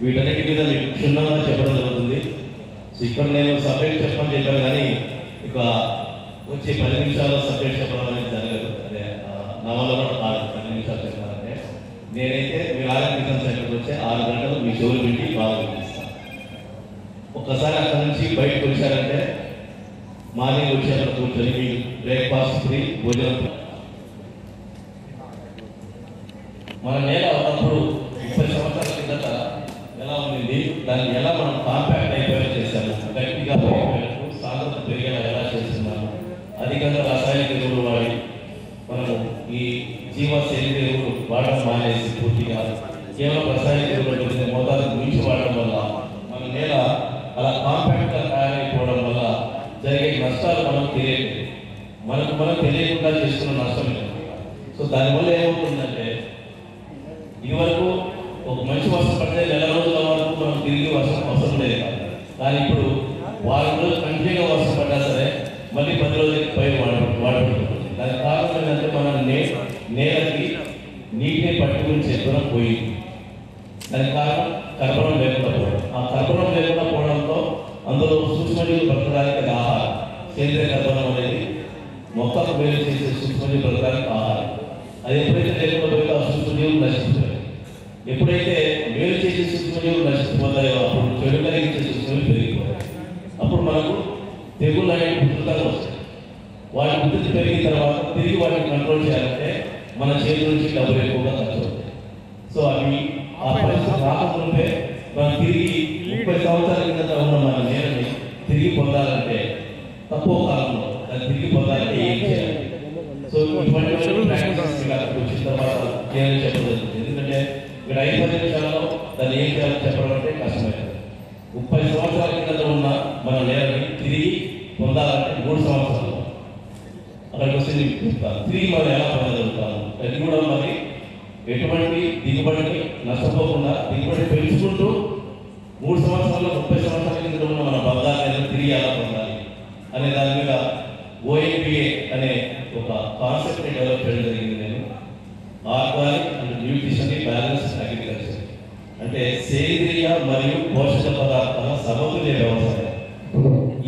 H: వీటన్నిటి మీద మీకు క్షుణ్ణంగా చెప్పడం జరుగుతుంది. సో ఇక్కడ నేను సబ్జెక్ట్ చెప్పమని చెప్పాను, కానీ ఇక వచ్చి 10 నిమిషాల్లో సబ్జెక్ట్ చెప్పడం అనేది జరగదు. అదే నా వల్ల కూడా కాదు 10 నిమిషాలు చెప్పాలంటే. నేనైతే మీరు ఆరోగ్యం సెంటర్కి వచ్చే 6 గంటలు మీ చెవులు పెట్టి బాగా వినిపిస్తాను. ఒక్కసారి అక్కడ నుంచి బయటకు వచ్చారంటే మార్నింగ్ వచ్చి అక్కడ కూర్చొని మీకు బ్రేక్ఫాస్ట్ ఫ్రీ, భోజనం. మన నేల ఒకప్పుడు 30 సంవత్సరాల కిందట ఎలా ఉంది, దాన్ని ఎలా మనం కాంపాక్ట్ అయిపోయేలా చేశాము, గట్టిగా అయిపోయేందుకు సాంద్రత పెరిగేలా ఎలా చేస్తున్నాము, అధికంగా రాసాయనిక ఎరువులు వాడి మనము ఈ సేంద్రియ ఎరువులు వాడడం మానేసి పూర్తిగా కేవలం రాసాయనిక ఎరువులు మోతాదు మించి వాడడం వల్ల మన నేల అలా కాంపాక్ట్గా తయారైపోవడం వల్ల జరిగే నష్టాలు మనకు తెలియదు, మనం తెలియకుండా చేస్తున్న నష్టం లేదు. సో దానివల్ల ఏమవుతుందంటే ఇదివరకు ఒక మంచి వర్షం పడితే నెల రోజుల వరకు మనం తిరిగి వర్షం అవసరం లేదు. కానీ ఇప్పుడు వారం రోజులు కంటిన్యూగా వర్షం పడ్డా సరే మళ్ళీ 10 రోజులకి పైరు వాడుకుంటుంది. దానికి కారణం ఏంటంటే మన నేలకి నీటిని పట్టుకుని దూరం పోయింది. దానికి కారణం కర్బనం లేకుండా పోవడం. ఆ కర్బనం లేకుండా పోవడంతో అందులో సూక్ష్మజీవులు బ్రతకడానికి అది ఆహారం. సేంద్రియ కర్బనం అనేది మొక్కకు వేలు చేసే సూక్ష్మజీవులు బ్రతకడానికి ఆహారం. అది ఎప్పుడైతే లేకుండా పోయిందో ఆ సూక్ష్మజీవులు నశించిపోయాయి. ఎప్పుడైతే వేలు చేసే సూక్ష్మజీవులు నశించిపోతాయో అప్పుడు చెడు కలిగించే సూక్ష్మజీవులు పెరిగిపోతాయి. అప్పుడు మనకు తెగుళ్ళు అనేవి ఉధృతంగా వస్తాయి. వాటి ఉధృతి పెరిగిన తర్వాత తిరిగి వాటిని కంట్రోల్ చేయాలంటే మన చేతుల నుంచి డబ్బులు ఎక్కువగా ఖర్చు అవుతాయి. సో అవి ఆ పరిస్థితి రాకముందే మనం తిరిగి 30 సంవత్సరాల కింద ఉన్న మన నేలని తిరిగి పొందాలంటే తక్కువ కాలంలో దాన్ని తిరిగి పొందాలంటే ఏం చేయాలి? సో ఇటువంటి వచ్చిన తర్వాత చేయాలని చెప్పడం జరుగుతుంది. ఎందుకంటే ఇక్కడ 5-10 నిమిషాలలో దాన్ని ఏం చేయాలని చెప్పడం అంటే కష్టమవుతుంది. 30 సంవత్సరాల కింద ఉన్న మన నేలని తిరిగి పొందాలంటే 3 సంవత్సరాలు అక్కడికి వస్తే తిరిగి మనం ఎలా పొందగలుగుతాము? అది కూడా మరి ఎటువంటి దిగుబడిని నష్టపోకుండా దిగుబడి పెంచుకుంటూ 3 సంవత్సరాల్లో 30 సంవత్సరాల కింద ఉన్న మన బంగారాన్ని తిరిగి ఎలా పొందాలి అనే దాని మీద ONPA అనే ఒక కాన్సెప్ట్ని డెవలప్ చేయడం జరిగింది. నేను ఆర్గానిక్ అండ్ న్యూట్రిషనరీ బ్యాలెన్స్డ్ అగ్రికల్చర్ అంటే సేంద్రియ మరియు పోషక పదార్థాల సమతుల్య వ్యవసాయం.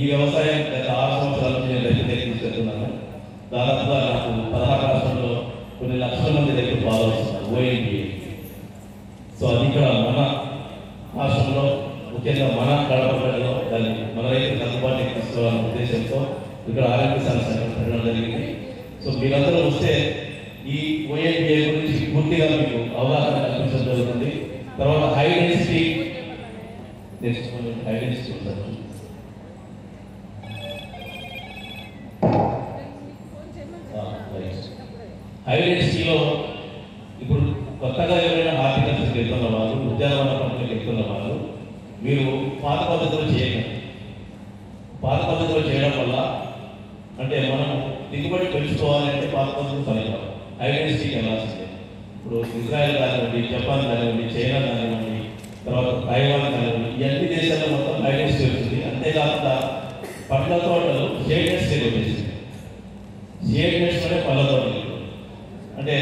H: ఈ వ్యవసాయం గత 6 సంవత్సరాల నుంచి నేను రైతు దగ్గర తీసుకెళ్తున్నాను. దాదాపుగా నాకు 16 రాష్ట్రాల్లో కొన్ని లక్షల మంది రైతులు ఫాలో అవుతున్నారు ONPA. సో అది ఇక్కడ మన రాష్ట్రంలో ముఖ్యంగా మన కడపలో దాన్ని మన రైతులకు అందుబాటులోకి తీసుకోవాలనే ఉద్దేశంతో ఇక్కడ ఆరోగ్య సెంటర్ పెట్టడం జరిగింది. సో మీరందరూ వస్తే ఈ ONPA గురించి పూర్తిగా మీకు అవగాహన కల్పించడం జరుగుతుంది. తర్వాత హై డెన్సిటీ ఉంటుంది. హై డెన్సిటీలో ఇప్పుడు కొత్తగా ఎవరైనా హార్టికల్చర్కి వెళ్తున్న వాళ్ళు, ఉద్యానవన పంటలకు వెళ్తున్న వాళ్ళు మీరు పాత పద్ధతిలో చేయకండి. పాత పద్ధతిలో చేయడం వల్ల అంటే మనం దిగుబడి పెంచుకోవాలంటే పాత పద్ధతులు ఫలితం హై డెన్సిటీకి వెళ్ళాల్సిందే. ఇప్పుడు ఇజ్రాయెల్ కానివ్వండి, జపాన్ కానివ్వండి, చైనా కానివ్వండి, తర్వాత తైవాన్ కానివ్వండి, ఈ అన్ని దేశాల్లో మొత్తం హై డెన్సిటీ వచ్చింది. అంతేకాకుండా పండ్ల తోటలు షేడ్ నెస్ట్కి వచ్చేసింది. షేడ్ నెస్ట్ అనే పండ్ల తోటలు అంటే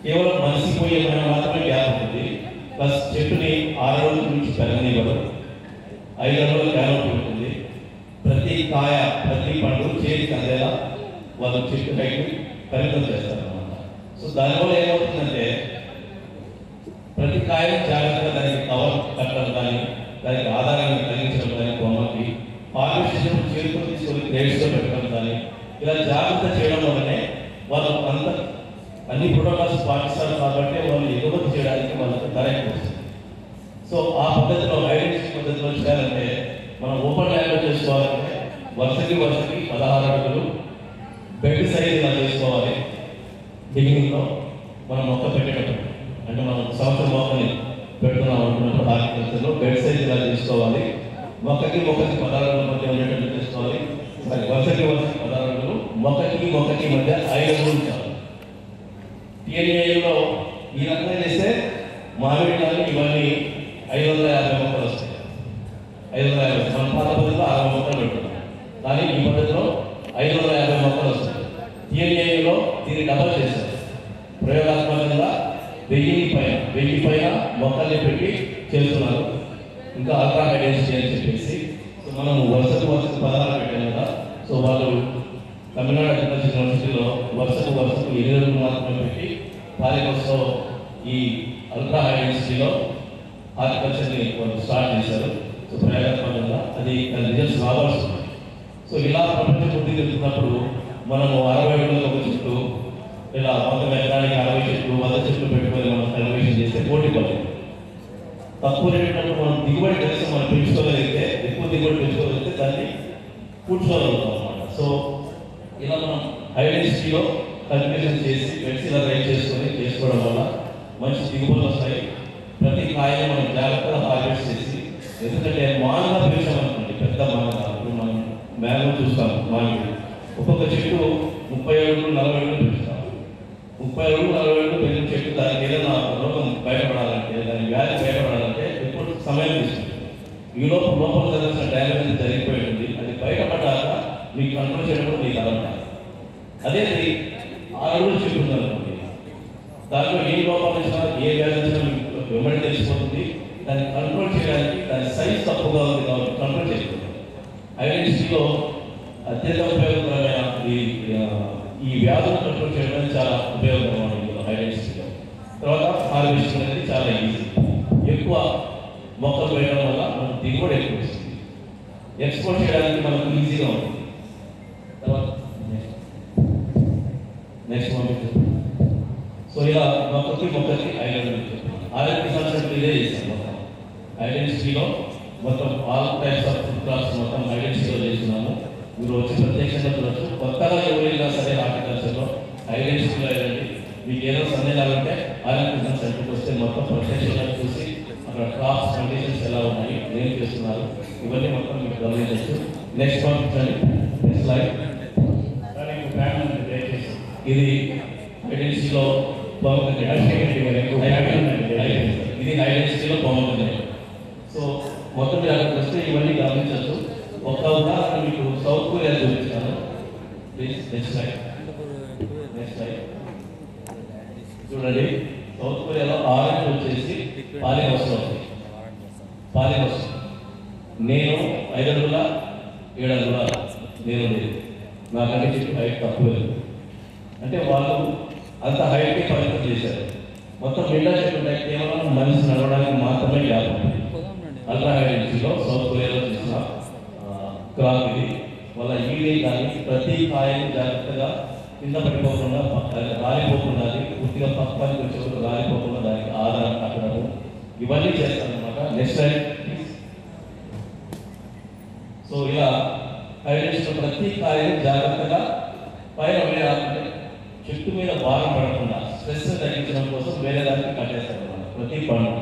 H: కేవలం మనిషిపోయే మాత్రమే గ్యాప్ ఉంటుంది. ప్లస్ చెట్టుని 6 రోజుల నుంచి పెరగనివ్వడం, 5 అడుగుల క్యానోపీ ఉంటుంది. ప్రతి కాయ ప్రతి పండు చేతికి అందేలా వాళ్ళు చెట్టు హైట్ పరిమితం చేస్తారన్నమాట. సో దానివల్ల ఏమవుతుందంటే ప్రతి కాయను జాగ్రత్తగా దానికి కవర్ కట్టడం కానీ దానికి ఆధారాన్ని కలిగించడం కానీ కొమ్మకి పార్టీషన్ చేరుకొని తీసుకొని గ్రేడ్స్లో పెట్టడం కానీ ఇలా జాగ్రత్త చేయడం వల్లనే వాళ్ళు అన్ని ప్రోటోకాల్స్ పాటిస్తారు కాబట్టి వాళ్ళు ఎగుమతి చేయడానికి వాళ్ళకి ధర ఎక్కువ వస్తుంది. సో ఆ పద్ధతిలో ఐడెంటిటీ పద్ధతిలో చేయాలంటే మనం ఓపెన్ ల్యాండ్లో చేసుకోవాలంటే వరుసకి 16 అడుగులు బెడ్ సైజ్ ఇలా చేసుకోవాలి. బిగినింగ్లో మనం మొక్క పెట్టేటప్పుడు అంటే మనం సంవత్సరం మొక్కని పెడుతున్నాం అనుకున్నప్పుడు హార్టికల్చర్లో బెడ్ సైజ్ ఇలా చేసుకోవాలి. మొక్కకి 16 అడుగుల మధ్య ఉండేటట్టు చేసుకోవాలి. వరుసకి 16 అడుగులు మొక్కకి మధ్య 5 అడుగులు ఉంచాలి. టీఎన్ఏలో ఈ రకంగా చేస్తే మామిడి కానీ ఇవన్నీ 550 మొక్కలు వస్తాయి. 550 మన పాత పద్ధతిలో 60 మొక్కలు పెడుతున్నాం కానీ ఈ పద్ధతిలో 550 మొక్కలు వస్తాయి. టీఎన్ఏలో దీన్ని డబల్ చేశారు. ప్రయోగాత్మకంగా 1000 పైన మొక్కల్ని పెట్టి చేస్తున్నారు. ఇంకా అల్ట్రా హై డెన్సిటీ అని చెప్పేసి సో మనం వరుసకు 16 పెట్టాం కదా. సో వాళ్ళు తమిళనాడు అగ్రికల్చర్ యూనివర్సిటీలో వరుసకు 8 రోజులు మాత్రమే పెట్టి పాలికోస్లో ఈ అల్ట్రా హై డెన్సిటీలో హార్టికల్చర్ని వాళ్ళు స్టార్ట్ చేశారు. సో ప్రయోగాత్మకంగా అది రిజల్ట్స్ రావాల్సి ఉంది. సో ఇలా ప్రపంచం ముందుకు వెళ్తున్నప్పుడు మనము 60 అడుగులకు ఒక చెట్టు ఇలా 100 ఎకరానికి 60 చెట్లు 100 చెట్లు పెట్టుకొని మనం కన్వర్షన్ చేస్తే పోటీ పడుతుంది. తక్కువ రేటు మనం దిగుబడి కలిసి మనం పెంచుకోగలిగితే ఎక్కువ దిగుబడి పెంచుకోగలిగితే దాన్ని కూర్చోగలుగుతాం అన్నమాట. సో ఇలా మనం హై డెన్సిటీలో కల్టివేషన్ చేసి బెడ్స్ ఇలా రైట్ చేసుకోవడం వల్ల మంచి దిగుబడులు వస్తాయి. ప్రతి కాయని మనం జాగ్రత్తగా హార్వెస్ట్ చేసి ఎందుకంటే మానగా పెంచామనుకోండి పెద్ద మానగా ఇప్పుడు మనం మ్యాంగో చూస్తాం మామిడి ఒక్కొక్క చెట్టు 30 అడుగులు 40 అడుగులు పెంచుతాం. 30 అడుగులు 40 అడుగులు పెరిగిన చెట్టు దానికి ఏదైనా రోగం బయటపడాలంటే దాని వ్యాధి బయటపడాలంటే ఎక్కువ సమయం తీసుకుంటుంది. ఈ లోపల జరగాల్సిన డ్యామేజ్ జరిగిపోయి ఉంటుంది. అది బయటపడ్డాక మీకు కంట్రోల్ చేయడం మీకు అలవాటు. అదే 6 అడుగులు చెట్టు ఉందనుకోండి దాంట్లో ఏ లోపాలు వచ్చినా ఏ వ్యాధి వచ్చినా మీకు వెంబడి తెలిసిపోతుంది. దాన్ని కంట్రోల్ చేయడానికి దాని సైజ్ తక్కువగా ఉంది కాబట్టి కంట్రోల్ చేయగలుగుతుంది. ఐడెంటిటీలో అత్యంత ఉపయోగకరమైన ఈ వ్యాధులను కంట్రోల్ చేయడానికి చాలా ఉపయోగకరమైన ఐడెంటిటీలో. తర్వాత హార్వెస్టింగ్ అనేది చాలా ఈజీ. ఎక్కువ మొక్కలు వేయడం వల్ల మనకు దిగుబడి ఎక్కువ వస్తుంది. ఎక్స్పోర్ట్ చేయడానికి మనకు ఈజీగా ఉంటుంది. తర్వాత నెక్స్ట్ సో ఇలా మొక్కకి 5 అడుగులు ఆరోగ్య సంవత్సరం ఇదే చేస్తాం. మొత్తం ఐడెంటిటీలో మొత్తం all types of food crops మొత్తం ఐడెంటిటీలో చేస్తున్నాము. మీరు వచ్చి ప్రత్యక్షంగా చూడొచ్చు. కొత్తగా ఎవరైనా సరే హార్టికల్చర్లో ఐడెంటిటీలో వెళ్ళండి. మీకు ఏదో సందేహాలు ఉంటే ఆరోగ్య సెంటర్కి వస్తే మొత్తం ప్రత్యక్షంగా చూసి అక్కడ క్రాప్స్ కండిషన్స్ ఎలా ఉన్నాయి ఏం చేస్తున్నారు ఇవన్నీ మొత్తం మీకు గమనించవచ్చు. నెక్స్ట్ పంపించండి. నెక్స్ట్ లైవ్ ఇది ఐడెంటిటీలో ఇది ఐడెంటిటీలో బాగుంటుంది. సో మొత్తం మీరు అక్కడికి వస్తే ఇవన్నీ గమనించవచ్చు. ఒక ఉదాహరణ మీకు సౌత్ కొరియా చూపిస్తాను. ప్లీజ్ నెక్స్ట్ లైవ్ చూడండి. సౌత్ కొరియాలో ఆరెంజ్ వచ్చేసి పాలిహౌస్ ఉంది. పాలిహౌస్ నేను 5 అడుగుల 7 అడుగుల నేను లేదు. నాకంటే చెప్పి హైట్ తక్కువ లేదు. అంటే వాళ్ళు అంత హైట్కి పరిమితం చేశారు. మొత్తం మిడ్డా చెట్లు ఉంటాయి. కేవలం మనిషి నడవడానికి మాత్రమే గ్యాప్ ఉంటుంది. అల్ట్రా హై డెన్సిటీలో సౌత్ కొరియాలో చేసిన క్రాప్ ఇది. వాళ్ళ ఈవినింగ్ కానీ ప్రతి కాయని జాగ్రత్తగా కింద పడిపోకుండా రాలిపోకుండా పూర్తిగా పక్కనికి వచ్చేప్పుడు రాలిపోకుండా దానికి ఆధారం కట్టడము ఇవన్నీ చేస్తారనమాట. Next line. సో ఇలా హై డెన్సిటీలో ప్రతి కాయని జాగ్రత్తగా పైన వేయాలంటే చెట్టు మీద భారం పడకుండా స్ట్రెస్ తగ్గించడం కోసం వేరే దానికి కట్టేస్తారు అన్నమాట. ప్రతి పండుగ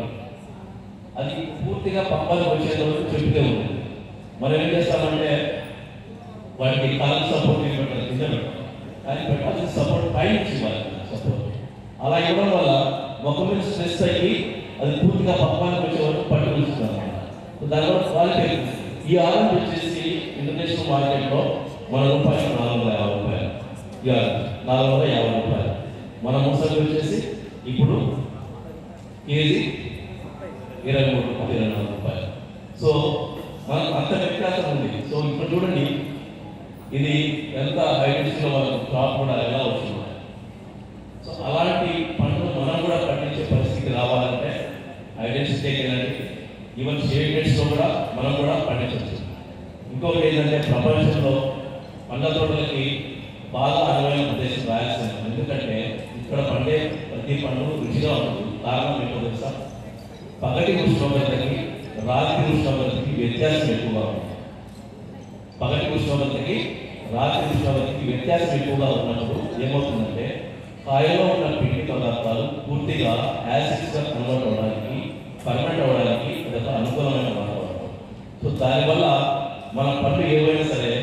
H: అది పూర్తిగా పక్కకు వచ్చేటప్పుడు చెట్టుకే ఉంటుంది. మనం ఏం చేస్తామంటే వాటికి కలర్ సపోర్ట్ పెట్టాలి కింద పెట్టాలి కానీ పెట్టాల్సిన సపోర్ట్ పైన ఇవ్వాలి. సపోర్ట్ అలా ఇవ్వడం వల్ల మొక్క మీద స్ట్రెస్ అయ్యి అది పూర్తిగా పక్కకు వచ్చే వరకు పట్టు ఉంచుతుంది అన్నమాట. దానివల్ల క్వాలిటీ ఈ ఆరెంజ్ వచ్చేసి ఇంటర్నేషనల్ మార్కెట్లో మన రూపాయలు 450 రూపాయలు. 450 రూపాయలు. మన మోసాలు వచ్చేసి ఇప్పుడు కేజీ 23-24 రూపాయలు. సో మనకు అంత వ్యత్యాసం ఉంది. సో ఇప్పుడు చూడండి ఇది ఎంత హైడెన్సిటీలో వాళ్ళ క్రాప్ కూడా ఎలా వచ్చింది. సో అలాంటి పంటలు మనం కూడా పండించే పరిస్థితి రావాలంటే ఐడెంటిటీ ఏంటంటే ఈవెన్ స్టేట్మెంట్స్లో కూడా మనం కూడా పండించవచ్చు. ఇంకొకటి ఏంటంటే ప్రపంచంలో పండ్ల తోటలకి బాగా అనువైన ప్రదేశం రాయాల్సిన, ఎందుకంటే ఇక్కడ పండే ప్రతి పండు రుచిగా ఉంటుంది. కారణం ఏంటో తెలుసా? పగటి ఉష్ణోగ్రతకి రాత్రి ఉష్ణోగ్రతకి వ్యత్యాసం ఎక్కువగా ఉంటుంది. పగటి ఉష్ణోగ్రతకి రాత్రి ఉష్ణోగ్రతకి వ్యత్యాసం ఎక్కువగా ఉన్నప్పుడు ఏమవుతుందంటే కాయలో ఉన్న పిండి పదార్థాలు పూర్తిగా యాసిడ్స్గా కన్వర్ట్ అవ్వడానికి, ఫర్మెంట్ అవ్వడానికి అదొక అనుకూలమైన వాతావరణం. సో దానివల్ల మన పండు ఏవైనా సరే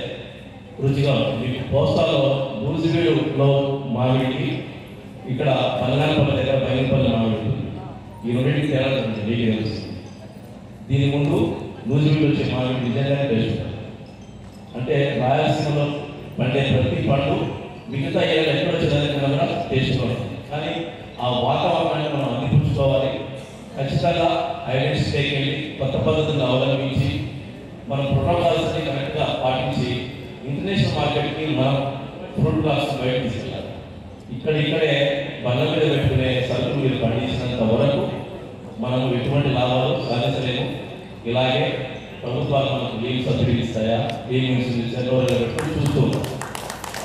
H: రుచిగా ఉంటుంది. మీకు పోస్తాలో నూజివీడులో మామిడికి, ఇక్కడ పల్నాపల్లి దగ్గర బైనపల్లి మామిడి ఉంటుంది. ఈ రెండింటికి తేడా ఉంటుంది, మీకు తెలుస్తుంది. దీని ముందు నూజివీడు వచ్చే మామిడి నిజంగానే టేస్ట్ ఉంటుంది. అంటే రాయలసీమలో పండే ప్రతి పండు మిగతా ఏళ్ళు ఎక్కడ వచ్చేదానికన్నా కూడా టేస్ట్గా ఉంటుంది. కానీ ఆ వాతావరణాన్ని మనం అందిపుచ్చుకోవాలి. ఖచ్చితంగా ఐడెంటిఫైకి వెళ్ళి కొత్త పద్ధతులను అవలంబించి మన ప్రోటోకాల్స్ని కరెక్ట్గా పాటించి ఇంటర్నేషనల్ మార్కెట్కి మనం ఫ్రూట్ క్లాస్ బయట తీసుకెళ్ళాలి. ఇక్కడే బండ్ల మీద పెట్టుకునే సరుకులు మీరు పండించినంత వరకు మనం ఎటువంటి లాభాలు సాధించలేము. ఇలాగే ప్రభుత్వాలు మనకు ఏం సబ్సిడీలు ఇస్తాయా, ఏం ఇన్సూరెన్స్ పెట్టుకుని చూస్తూ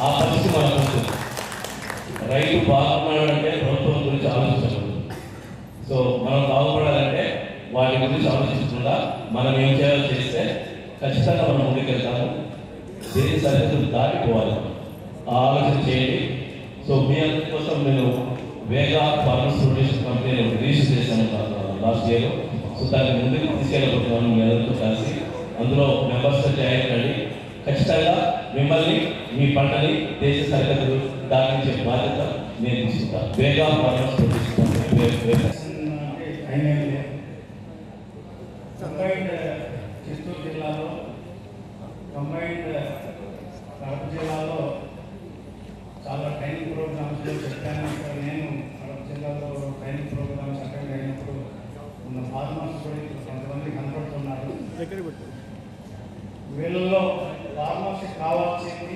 H: ఆ పరిస్థితి మనకు ఉంటుంది. రైతు బాగుపడాలంటే ప్రభుత్వం గురించి ఆలోచించకూడదు. సో మనం బాగుపడాలంటే వాటి గురించి ఆలోచించకుండా మనం ఏం చేయాలో చేస్తే ఖచ్చితంగా మనం ముందుకెళ్తాము. దేని సరిహద్దులు దాటిపోవాలి, ఆ ఆలోచన చేయండి. సో మీ అందరి కోసం నేను వేగా ఫార్మర్స్ ప్రొడ్యూషన్ కంపెనీ రిజిస్టర్ చేశాను లాస్ట్ ఇయర్. సో దాన్ని ముందుకు తీసుకెళ్ళబోతున్నాను మీ అందరితో కలిసి. అందులో మెంబర్స్తో జాయిన్ కండి. ఖచ్చితంగా మిమ్మల్ని, మీ పంటని దేశ సరిహద్దులు దాటించే బాధ్యత నేను తీసుకుంటాను. వేగా ఫార్మర్స్ ప్రొడ్యూషన్ కంపెనీ.
A: కంబైన్డ్ చిత్తూరు జిల్లాలో, కంబైన్డ్ కడప జిల్లాలో చాలా ట్రైనింగ్ ప్రోగ్రామ్స్లో చెప్పాను. నేను కడప జిల్లాలో ట్రైనింగ్ ప్రోగ్రామ్స్ అటెండ్ అయినప్పుడు ఉన్న ఫార్మర్స్ కూడా కొంతమంది కనపడుతున్నారు. వీళ్ళలో ఫార్మర్స్కి కావాల్సింది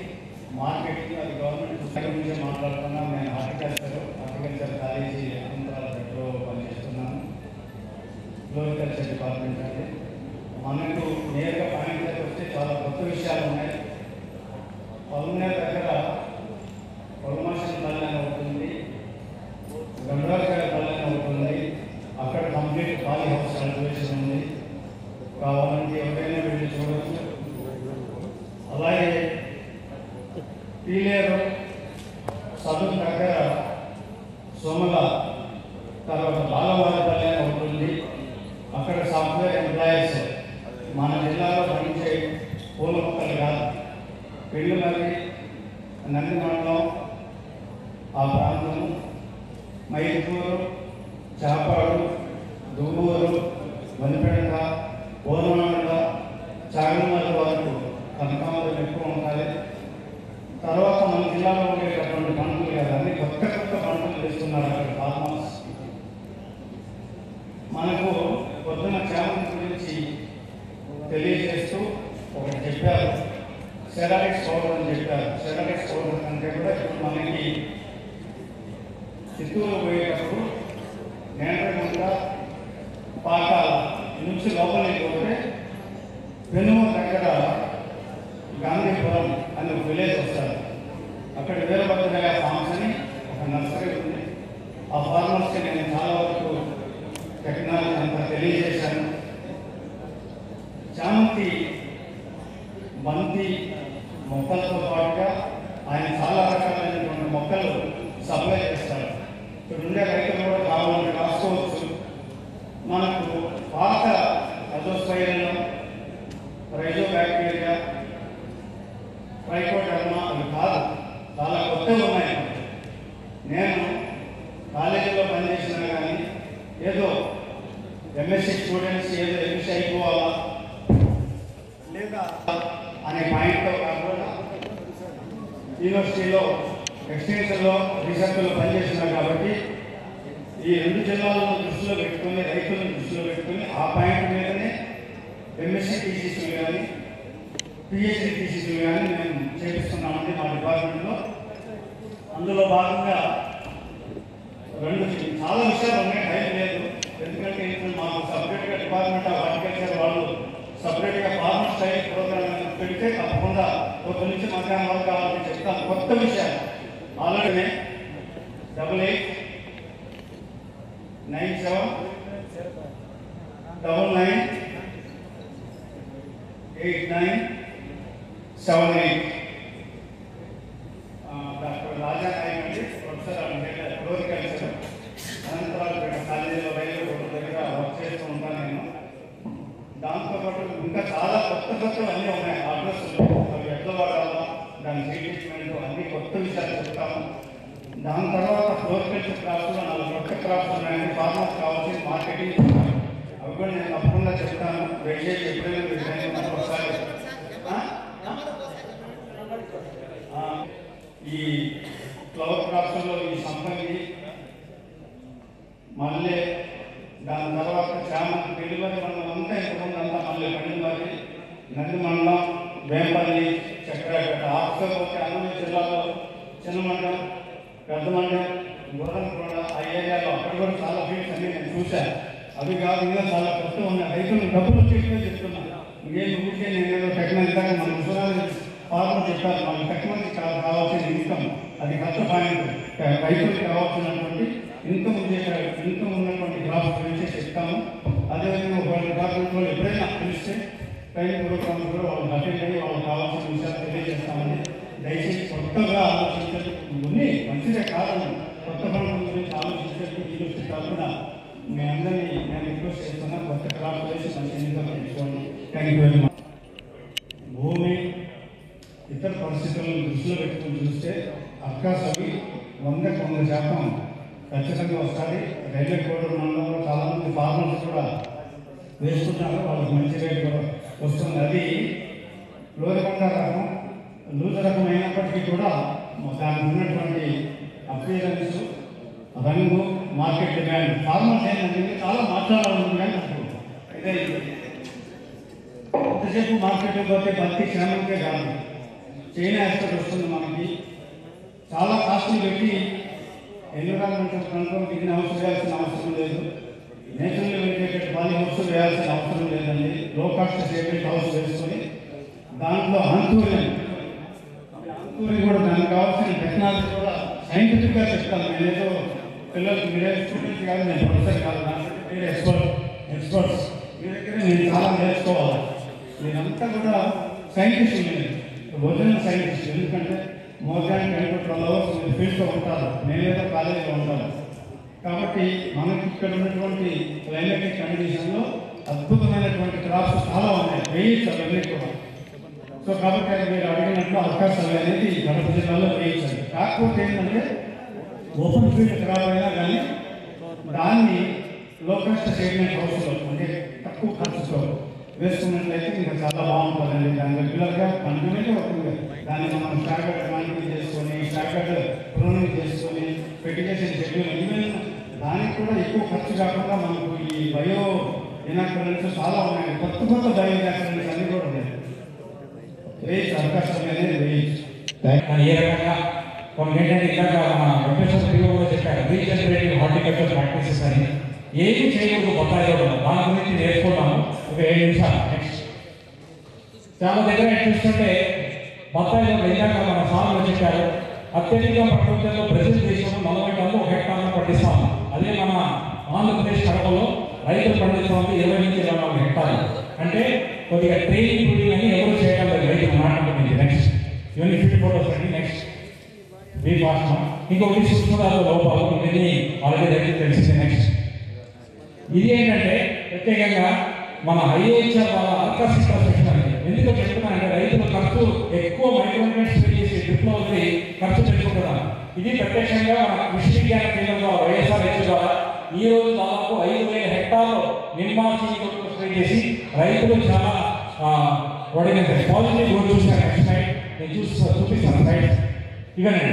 A: మార్కెటింగ్, అది గవర్నమెంట్ పుస్తకం నుంచే మాట్లాడుతున్నాను. నేను హార్టికల్చర్ కాలేజీ అనంతరాలో పనిచేస్తున్నాను. ఫ్లోరికల్చర్ డిపార్ట్మెంట్ అంటే మనకు నేరుగా పాయింట్ దగ్గర వస్తే చాలా కొత్త విషయాలు ఉన్నాయి. పల్మనేర్ దగ్గర పొలమాషన్ పల్లె అని అవుతుంది, గండ్రాలకాయ పల్లె అని అవుతుంది. అక్కడ కంప్లీట్ ఖాళీ హౌస్ కల్టివేషన్ ఉంది. కావాలంటే ఎవరైనా వెళ్ళి చూడవచ్చు. అలాగే పీలేరు సదురు దగ్గర సోమల, తర్వాత బాలవారిపల్లి అని అవుతుంది. అక్కడ సాఫ్ట్వేర్ ఎంప్లాయీస్ మన జిల్లాలో పనిచే పూల మొక్కలు కాదు, పెళ్ళుమల్లి, నంది మండలం ఆ ప్రాంతము, మైదుకూరు, చాపాడు, దువ్వూరు, వనిపెంట, పూర్వమండ, చాగమల్లి వరకు కనకాంబరం ఎక్కువ ఉంటాయి. తర్వాత మన జిల్లాలో ఉండేటటువంటి పంటలు కాదు, అన్ని కొత్త కొత్త పంటలు వేస్తున్నారు అక్కడ ఫార్మర్స్. మనకు పొద్దున చామంతి గురించి తెలియజేస్తూ ఒకటి చెప్పారు, సెరాలిక్స్ పౌడర్ అని చెప్పారు. సెరాలిక్స్ పౌడర్ అంటే కూడా ఇప్పుడు మనకి చిత్తూరు పోయేటప్పుడు నేంద్రగుంట పాకాల నుంచి లోపలికి పోతే పెనుమూరు దగ్గర గాంధీపురం అని ఒక విలేజ్ వస్తారు. అక్కడ వీరభద్రయ్య ఫార్మ్స్ అని ఒక నర్సరీ ఉంది. ఆ ఫార్మర్స్కి నేను చాలా వరకు టెక్నాలజీ అంతా తెలియజేశాను. చామంతి, బంతి మొక్కలతో పాటుగా ఆయన చాలా రకాలైనటువంటి మొక్కలు సప్లై చేస్తారు. ఇక్కడ ఉండే రైతులు కూడా కావాలంటే రాసుకోవచ్చు. మనకు పాత అజోస్పైరిలం, రైజో బ్యాక్టీరియా, ట్రైకోడర్మా అవి కాదు, చాలా కొత్తగా ఉన్నాయి. నేను కాలేజీలో పనిచేసినా కానీ ఏదో ఎంఎస్సీ స్టూడెంట్స్ ఏదో ఎంఎస్సీ అయిపోవాలా లేదా అనే పాయింట్తో కాకుండా యూనివర్సిటీలో ఎక్స్టెన్షన్లో రీసెర్చ్లో పనిచేస్తున్నారు కాబట్టి ఈ రెండు జిల్లాలను దృష్టిలో పెట్టుకుని, రైతులను దృష్టిలో పెట్టుకుని ఆ పాయింట్ మీదనే ఎంఎస్సీ టీసీసీలు కానీ పిహెచ్డి టీసీసీలు కానీ మేము చేపిస్తున్నామండి మా డిపార్ట్మెంట్లో. అందులో భాగంగా చాలా విషయాలు ఉన్నాయి, టైం లేదు. ఎందుకంటే ఇప్పుడు మాకు సపరేట్గా డిపార్ట్మెంట్ ఆఫ్ హార్టికల్చర్ వాళ్ళు సపరేట్గా ఫార్మర్ స్టైల్ ప్రోగ్రామ్ పెడితే తప్పకుండా ఒక నుంచి మధ్యాహ్నం వరకు కావాలని చెప్తాను. కొత్త విషయాలు ఆల్రెడీ 8897998978 డాక్టర్ రాజా నాయక్ అండి, ప్రొఫెసర్ ఫ్లోరికల్చర్, అనంతరావుపేట కాలేజీలో రైల్వే బోర్డు దగ్గర వర్క్ చేస్తూ ఉంటాను నేను. దాంతోపాటు ఇంకా చాలా కొత్త అన్నీ ఉన్నాయి. అడ్రస్ అవి ఎట్లా వాడాలా, దాని ట్రీట్మెంట్ అన్ని కొత్త విషయాలు చెప్తాము. దాని తర్వాత ఫ్లోరికల్చర్ క్రాప్స్లో 4 కొత్త క్రాప్స్ ఉన్నాయండి. ఫార్మర్స్ కావాల్సిన మార్కెటింగ్ అవి కూడా నేను తప్పకుండా చెప్తాను. దయచేసి ఎప్పుడైనా మీరు ఒకసారి ఈ ఫ్లవర్ క్రాప్స్లో ఈ సంపంగి, మల్లె, దాని తర్వాత చామంతి, పెళ్లివారి మండలం అంతా ఇంతకుముందు అంతా మల్లె, పెళ్లివారి, నంది మండలం, వేంపల్లి, చక్రాపేట, ఆఫ్సర్పోతే అన్నమయ్య జిల్లాలో చిన్న మండలం, పెద్ద మండలం, గోరంకొండ ఆ ఏరియాలో అక్కడ కూడా చాలా ఫీల్డ్స్ అన్ని నేను చూశాను. అవి కాదు ఇంకా చాలా కొత్తగా ఉన్నాయి. రైతులు డబ్బులు వచ్చేట్టుగా చెప్తున్నాను. ఇంకేం ఊరికే నేనేదో టెక్నాలజీగా మన ముసలాలు ఫార్మర్ చెప్పారు, మన టెక్నాలజీ కావాల్సిన ఇన్కమ్ అది ఫస్ట్ పాయింట్. రైతులకు కావాల్సినటువంటి ఇన్కమ్ ఉన్నటువంటి క్రాప్స్ గురించి చెప్తాము. అదేవిధంగా వాళ్ళ డిపార్ట్మెంట్ వాళ్ళు ఎప్పుడైనా పిలిస్తే ట్రైనింగ్ ప్రోగ్రామ్స్ కూడా వాళ్ళకి అటెండ్ అయ్యి వాళ్ళకి కావాల్సిన విషయాలు తెలియజేస్తామని. దయచేసి కొత్తగా ఆలోచించండి. ఇవన్నీ మంచిదే కాదని కొత్త పనుల గురించి ఆలోచించండి. ఈ దృష్టి కాకుండా మీ అందరినీ నేను రిక్వెస్ట్ చేస్తున్నా, కొత్త క్రాప్ వేసి మంచి ఇన్కమ్ తెచ్చుకోండి. Thank you very much. భూమి ఇతర పరిస్థితులను దృష్టిలో పెట్టుకుని చూస్తే అక్కాస్ అవి 100% ఖచ్చితంగా వస్తుంది. రైల్వే కోడూరు మండలంలో చాలామంది ఫార్మర్స్ కూడా వేస్తున్నారు, వాళ్ళకి మంచి రేట్ కూడా వస్తుంది. అది లోయకొండ రకం, లూజ్ రకం అయినప్పటికీ కూడా దానికి ఉన్నటువంటి అపీరెన్స్, రంగు, మార్కెట్ డిమాండ్ ఫార్మర్స్ ఏంటంటే చాలా మాట్లాడాలని కానీ అయితే ఎంతసేపు మార్కెట్కి పోతే ప్రతి క్షణంకే కాదు, చైనా ఎక్స్పోర్ట్ వస్తుంది. మనకి చాలా కాస్ట్లీ పెట్టి ఎన్విరాన్మెంటల్ కంట్రోల్ గ్రీన్ హౌస్ వేయాల్సిన అవసరం లేదు, నేచురల్ వెజిటేటెడ్ పాలి హౌస్ వేయాల్సిన అవసరం లేదండి. లో కాస్ట్ షేడెడ్ హౌస్ వేసుకొని దాంట్లో అంతూరి కూడా దానికి కావాల్సిన టెక్నాలజీ కూడా సైంటిఫిక్గా చెప్తాను. నేనేదో పిల్లలకి మీరే స్టూడెంట్స్ కాదు, నేను ప్రొఫెసర్ కాదు, నా మీరు ఎక్స్పర్ట్స్ మీ దగ్గర నేను చాలా నేర్చుకోవాలి. మీరంతా కూడా సైంటిస్ట్, ఒరిజినల్ సైంటిస్ట్. ఎందుకంటే మోర్ దాన్ 10 to 12 hours మీరు ఫీల్డ్లో ఉంటారు, నేనేదో కాలేజీలో ఉంటాను. కాబట్టి మనకి ఇక్కడ ఉన్నటువంటి క్లైమేటిక్ కండిషన్లో అద్భుతమైనటువంటి క్రాప్స్ చాలా ఉన్నాయి, వేయించాలి అవన్నీ కూడా. సో కాబట్టి అది మీరు అడిగినట్లు అవకాశం అనేది కడప జిల్లాలో వేయించాలి. కాకపోతే ఏంటంటే ఓపెన్ ఫీల్డ్ క్రాప్ అయినా కానీ దాన్ని లో కాస్ట్ షేడెడ్ హౌస్లో అంటే తక్కువ ఖర్చుతో వేసుకున్నట్లయితే ఇంకా చాలా బాగుంటుందండి. దాని రెగ్యులర్గా కంటిన్యూగా అవుతుంది. దాన్ని మనం స్టార్టెడ్ మానిటరింగ్ చేసుకొని, స్టార్టెడ్ ప్రూనింగ్ చేసుకొని, ఫెర్టిగేషన్ షెడ్యూల్, ఈవెన్ దానికి కూడా ఎక్కువ ఖర్చు కాకుండా మనకు ఈ బయో ఇనాక్యురెన్స్ చాలా ఉన్నాయి. కొత్త బయో ఇనాక్యురెన్స్ అన్ని కూడా ఉన్నాయి. వేయచ్చు, అవకాశం అనేది వేయచ్చు.
I: ఏ రకంగా కొన్ని ఏంటంటే ఇందాక మన ప్రొఫెసర్ కూడా చెప్పారు, రీజనరేటివ్ హార్టికల్చర్ ప్రాక్టీసెస్ అని ఏమి చేయకూడదు బొత్తాయిలో, దాని గురించి నేర్చుకున్నాము. ఒక 7 నిమిషాలు. నెక్స్ట్ చాలా దగ్గర చూస్తుంటే బొత్తాయిలో ఇందాక మన సార్లు చెప్పారు, అత్యధిక ప్రపంచంలో బ్రెజిల్ దేశంలో 40 టన్నులు 1 హెక్టార్ను పండిస్తాము. అదే మన ఆంధ్రప్రదేశ్ కడపలో రైతులు పండిస్తామంటే 20 నుంచి 24 హెక్టార్లు. అంటే కొద్దిగా ట్రైనింగ్ బ్రీడింగ్ అని ఎవరు చేయడం లేదు రైతులు మాట్లాడుతుంది. నెక్స్ట్ ఇవన్నీ ఫీల్డ్ ఫోటోస్ అండి. Next be fast. ఇంకొకటి సూక్ష్మదారుల లోపాలు, ఇవన్నీ ఆల్రెడీ రైతులు తెలిసింది. నెక్స్ట్ ఇది ఏంటంటే ప్రత్యేకంగా మన ఐఏహెచ్ఆర్ వాళ్ళ ఆర్కాస్ ఇన్ఫ్రాస్ట్రక్చర్ అనేది ఎందుకు చెప్తున్నానంటే రైతులు ఖర్చు ఎక్కువ మైక్రోన్యూట్రియంట్స్ స్ప్రే చేసి డ్రిప్లో వదిలి ఖర్చు పెట్టుకుంటున్నారు. ఇది ప్రత్యక్షంగా మన కృషి విజ్ఞాన కేంద్రం ద్వారా వైఎస్ఆర్హెచ్ ద్వారా ఈ రోజు దాదాపు 5,000 హెక్టార్లు నిర్మాణ స్ప్రే చేసి రైతులు చాలా పాజిటివ్ గ్రోత్ చూస్తారు. నెక్స్ట్ సైడ్ నేను చూపిస్తాను సైడ్. ఇవన్నీ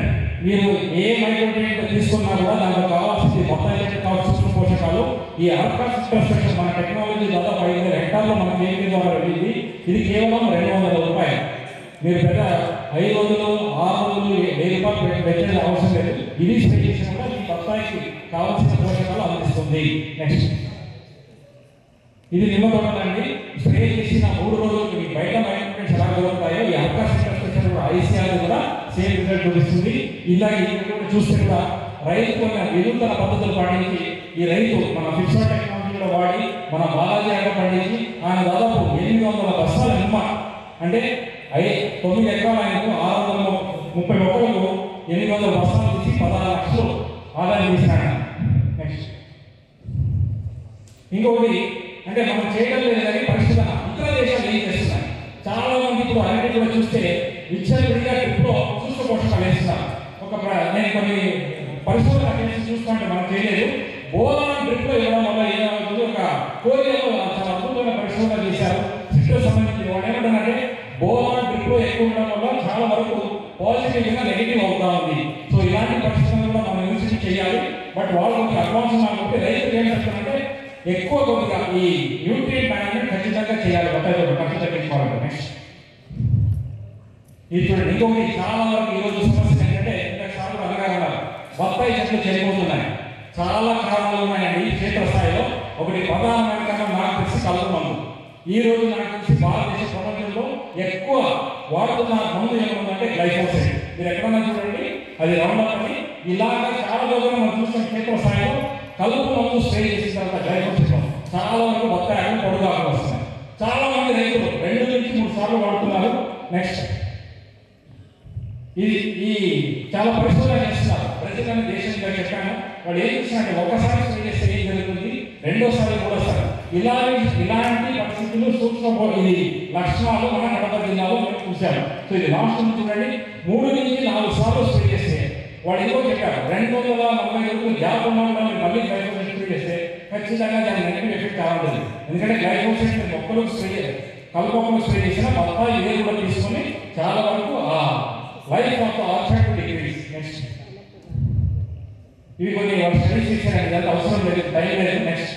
I: మీరు ఏ మైక్రోన్యూట్రియంట్ తీసుకున్నా కూడా దాంట్లో కావాల్సింది మొత్తం కావాల్సిన పోషకాలు ఈ ఆర్కాస్ ఇన్ఫ్రాస్ట్రక్చర్ మన టెక్నాలజీ దాదాపు 5,000 హెక్టార్లు మనకి ఏమి ద్వారా వెళ్ళింది. ఇది కేవలం 200 రూపాయలు. మీరు పెద్ద 500, 600, 1000 రూపాయలు పెట్టే అవసరం లేదు. ఇది స్ప్రే చేసిన కూడా ఈ బత్తాయి మొత్తానికి కావాల్సిన పోషకాలు అందిస్తుంది. నెక్స్ట్ ఇది నిమ్మ తోటలండి. స్ప్రే చేసిన 3 రోజులు మీకు బయట మైక్రోన్యూట్రియన్స్ ఎలా దొరుకుతాయో ఈ అవకాశం ఐసీఆర్ కూడా సేమ్ రిజల్ట్ చూపిస్తుంది. ఇలాగే కూడా చూస్తే కూడా రైతు కొన్ని వినూతన పద్ధతులు పాటించి ఈ రైతు మన ఫిక్స్డ్ టెక్నాలజీ కూడా వాడి మన బాలాజీ ఆట పండించి ఆయన దాదాపు 800 బస్తాల నిమ్మ అంటే 9 ఎకరాల ఆయనకు 630 మొక్కలకు 800 బస్తాలు తీసి 16 లక్షలు ఆదాయం తీసినాడు. నెక్స్ట్ ఇంకొకటి అంటే మనం చేయడం లేదు కానీ పరిస్థితి ఇతర దేశాలు ఏం చేస్తున్నాయి. చాలా మంది ఇప్పుడు అన్నిటి కూడా చూస్తే విచ్చలవిడిగా ట్రిప్లో సూక్ష్మ పోషకాలు వేస్తున్నారు. నేను కొన్ని పరిశోధన చేసి చూస్తుంటే మనం చేయలేదు. బోలాన్ ట్రిప్లో ఇవ్వడం వల్ల ఏమవుతుంది, ఒక కోరియాలో చాలా అద్భుతమైన పరిశోధన చేశారు. సిస్టర్ సంబంధించి వాళ్ళు ఏమంటారంటే బోలాన్ ట్రిప్లో ఎక్కువ ఉండడం వల్ల చాలా వరకు పాజిటివ్ గా నెగిటివ్ అవుతా ఉంది. సో ఇలాంటి పరిస్థితులను కూడా మనం యూనివర్సిటీ చేయాలి. బట్ వాళ్ళు అడ్వాన్స్ కాబట్టి రైతులు ఏం చేస్తారంటే ఎక్కువ కొద్దిగా ఈ న్యూట్రియంట్ మేనేజ్మెంట్ ఖచ్చితంగా చేయాలి. బట్టాయి ఖర్చు తగ్గించుకోవాలి. నెక్స్ట్ ఇది చూడండి. ఇంకొకటి చాలా వరకు ఈరోజు సమస్య ఏంటంటే ఇంతసార్లు అలగాలన్నారు బత్తాయి చెట్లు చనిపోతున్నాయి. చాలా కారణాలు ఉన్నాయండి క్షేత్రస్థాయిలో. ఒకటి ప్రధానమైన కారణం నాకు తెలిసి కలుపు మందు. ఈ రోజు నాకు తెలిసి భారతదేశ ప్రపంచంలో ఎక్కువ వాడుతున్న మందు ఏముందంటే గ్లైఫోసేట్. మీరు ఎక్కడన్నా చూడండి అది రౌండప్ అని. ఇలాగా చాలా రోజులు మనం చూసిన క్షేత్రస్థాయిలో కలుపు మందు స్ప్రే చేసిన తర్వాత గ్లైఫోసేట్ చాలా వరకు బత్తాయిలు పొడుగాకు వస్తున్నాయి. చాలా మంది రైతులు 2 నుంచి 3 సార్లు వాడుతున్నారు. నెక్స్ట్ ఇది ఈ చాలా పరిశోధన చేస్తున్నారు. ప్రజలను దేశంగా చెప్పాను. వాళ్ళు ఏం చేస్తున్నారంటే ఒకసారి స్ప్రే చేస్తే ఏం జరుగుతుంది, రెండోసారి మూడోసారి ఇలాంటి పరిస్థితులు సూక్ష్మ ఇది లక్షణాలు మన కడప జిల్లాలో మేము చూశాము. సో ఇది లాస్ట్ నుంచి చూడండి 3 నుంచి 4 సార్లు స్ప్రే చేస్తే వాళ్ళు ఏదో చెప్పారు 240 రోజులు గ్యాప్ ఉన్న మళ్ళీ గ్లైఫోసేట్ స్ప్రే చేస్తే ఖచ్చితంగా దాని నెగిటివ్ ఎఫెక్ట్ కావాలి. ఎందుకంటే గ్లైఫోసేట్ మొక్కలకు స్ప్రే కలుపు స్ప్రే చేసిన బత్తాయి వేరు కూడా తీసుకొని చాలా వరకు ఆ లైఫ్ ఆఫ్ ఆర్చాడ్ డిగ్రీస్. నెక్స్ట్ ఇవి కొన్ని స్టడీస్ చేశారండి. దానికి అవసరం లేదు, టైం లేదు. నెక్స్ట్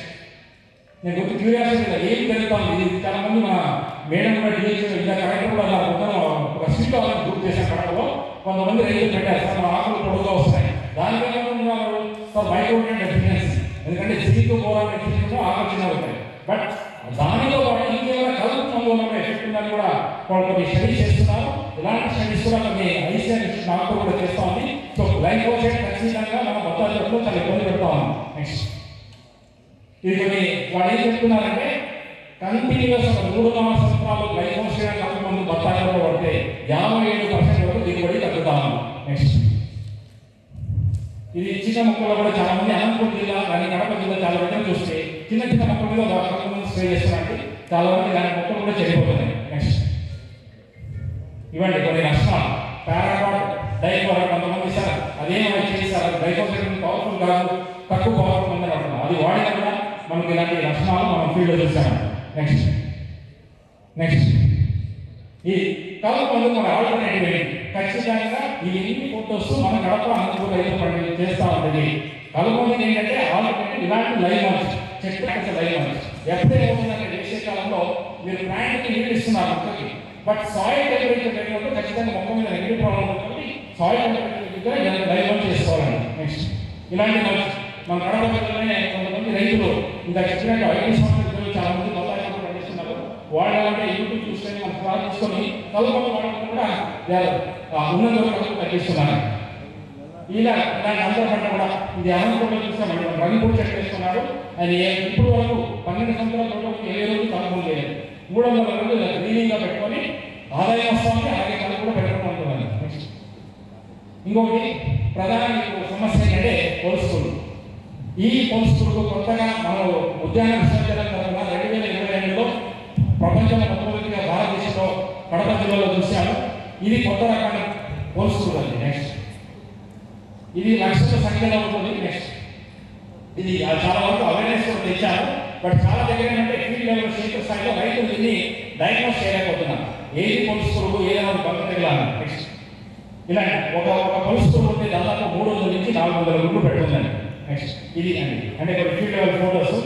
I: నేను కొంచెం క్యూరియాసిటీగా ఏం జరుగుతుంది. ఇది చాలా మంది మా మేడం కూడా డిఎల్ ఇంకా కరెక్ట్ కూడా మొత్తం ఒక స్ట్రీట్ వాళ్ళని గ్రూప్ చేశాను. కడపలో కొంతమంది రైతులు పెట్టారు సార్ మా ఆకులు పొడుగుగా వస్తాయి. దానిపైన ఉన్నారు సార్ మైక్రోన్యూట్రియన్ డెఫిషియన్సీ. ఎందుకంటే జీతో బోరాన్ డెఫిషియన్సీ ఆకులు చిన్నగా ఉంటాయి. బట్ దానిలో పాటు ఇంకేమైనా కలుపు మందులో ఎఫెక్ట్ ఉందని కూడా వాళ్ళు కొన్ని స్టడీస్ చేస్తున్నారు. ఇలాంటి స్టడీస్ కూడా కొన్ని ఐసీఆర్ నాకు కూడా చేస్తా ఉంది. సో గ్లైఫోసేట్ ఖచ్చితంగా మన బత్తాయి చెట్లు చాలా ఇబ్బంది పెడతా ఉంది. నెక్స్ట్ ఇది కొన్ని వాళ్ళు ఏం చెప్తున్నారంటే కంటిన్యూస్ 3-4 సంవత్సరాలు గ్లైఫోసేట్ కలుపు మందు బత్తాయిలో పడితే 57% వరకు దిగుబడి తగ్గుతా ఉంది. నెక్స్ట్ ఇది చిన్న మొక్కలు కూడా చాలా మంది అనంతపురం జిల్లా కానీ కడప జిల్లా చాలా మంది చూస్తే చిన్న చిన్న మొక్కల మీద కలుపు మందు స్ప్రే చేస్తున్నారంటే చాలా మంది దాని మొక్కలు కూడా చనిపోతున్నాయి. నెక్స్ట్ ఇవ్వండి కొన్ని లక్షణాలు. పారాకాట్ డైకోరా కొంతమంది సార్ అదేమో చేశారు డైకోసేట్ పవర్ఫుల్ కాదు తక్కువ పవర్ఫుల్ ఉందని అంటున్నారు. అది వాడినా కూడా మనకి ఇలాంటి లక్షణాలు మనం ఫీల్డ్లో చూసాము. నెక్స్ట్ ఈ కలుపు మందు మన ఆల్టర్నేటివ్ ఏంటి? ఖచ్చితంగా ఈ ఎన్ని ఫోటోస్ మన కడప అనంతపురం రైతు పండుగ చేస్తూ ఉంటుంది. కలుపు మందు ఏంటంటే ఆల్టర్నేటివ్ ఇలాంటి లైవ్ మంచ్ చెట్టు లైవ్ మంచ్. ఎప్పుడేమవుతుందంటే వేసవికాలంలో మీరు ప్లాంట్కి నీళ్ళు ఇస్తున్నారు మొక్కకి. బట్ సాయిల్ టెంపరేచర్ పెరిగినప్పుడు ఖచ్చితంగా మొక్క మీద నెగిటివ్ ప్రాబ్లం ఉంటుంది. సాయిల్ టెంపరేచర్ లైవ్ మంచ్ చేసుకోవాలండి. నెక్స్ట్ ఇలాంటి మంచ్ మన కడప జిల్లాలోనే కొంతమంది రైతులు ఇంత చెప్పినట్టు 5 సంవత్సరాలు చాలా మంది బత్తాయిలు పండిస్తున్నారు. వాళ్ళంటే యూట్యూబ్ చూసుకొని మనం సలహా తీసుకొని కలుపు వాడడం కూడా ఉన్నత కలుపు తగ్గిస్తున్నారు. ఇలాంటి అందరూ పంట కూడా ఇది అనంతపురంలో చూస్తామండి. రంగుపూడి చెట్టు వేస్తున్నారు. అది ఇప్పుడు వరకు 12 సంవత్సరాల ఏ రోజు కలుపు లేదు. 300 రోజులు గ్రీనింగ్ గా పెట్టుకొని ఆదాయం వస్తుంది. అలాగే కలుపు కూడా పెట్టుకుని ఉంటున్నారు. ఇంకొకటి ప్రధాన సమస్య ఏంటంటే పొలుస్తుంది. ఈ పొలుస్తులకు కొత్తగా మనం ఉద్యాన విశ్వవిద్యాలయం తరఫున 2022లో ప్రపంచంలో మొట్టమొదటిగా భారతదేశంలో కడప జిల్లాలో చూశాను. ఇది కొత్త రకాన్ని పొలుస్తుంది. నెక్స్ట్ ఇది లక్షల సంఖ్యలో ఉంటుంది. నెక్స్ట్ ఇది చాలా వరకు అవేర్నెస్ కూడా తెచ్చారు. బట్ చాలా దగ్గర ఏంటంటే ఫీల్డ్ లెవెల్ క్షేత్ర స్థాయిలో రైతులు దీన్ని డయాగ్నోస్ చేయలేకపోతున్నారు. ఏది పొలుస్తురుగు ఏదైనా బంధ తెగలాలి. నెక్స్ట్ ఇలా ఒక పొలుస్తురుగు ఉంటే దాదాపు 300 నుంచి 400 గుడ్లు పెట్టుకుందండి. నెక్స్ట్ ఇది అండి అంటే కొన్ని ఫీల్డ్ లెవెల్ ఫోటోస్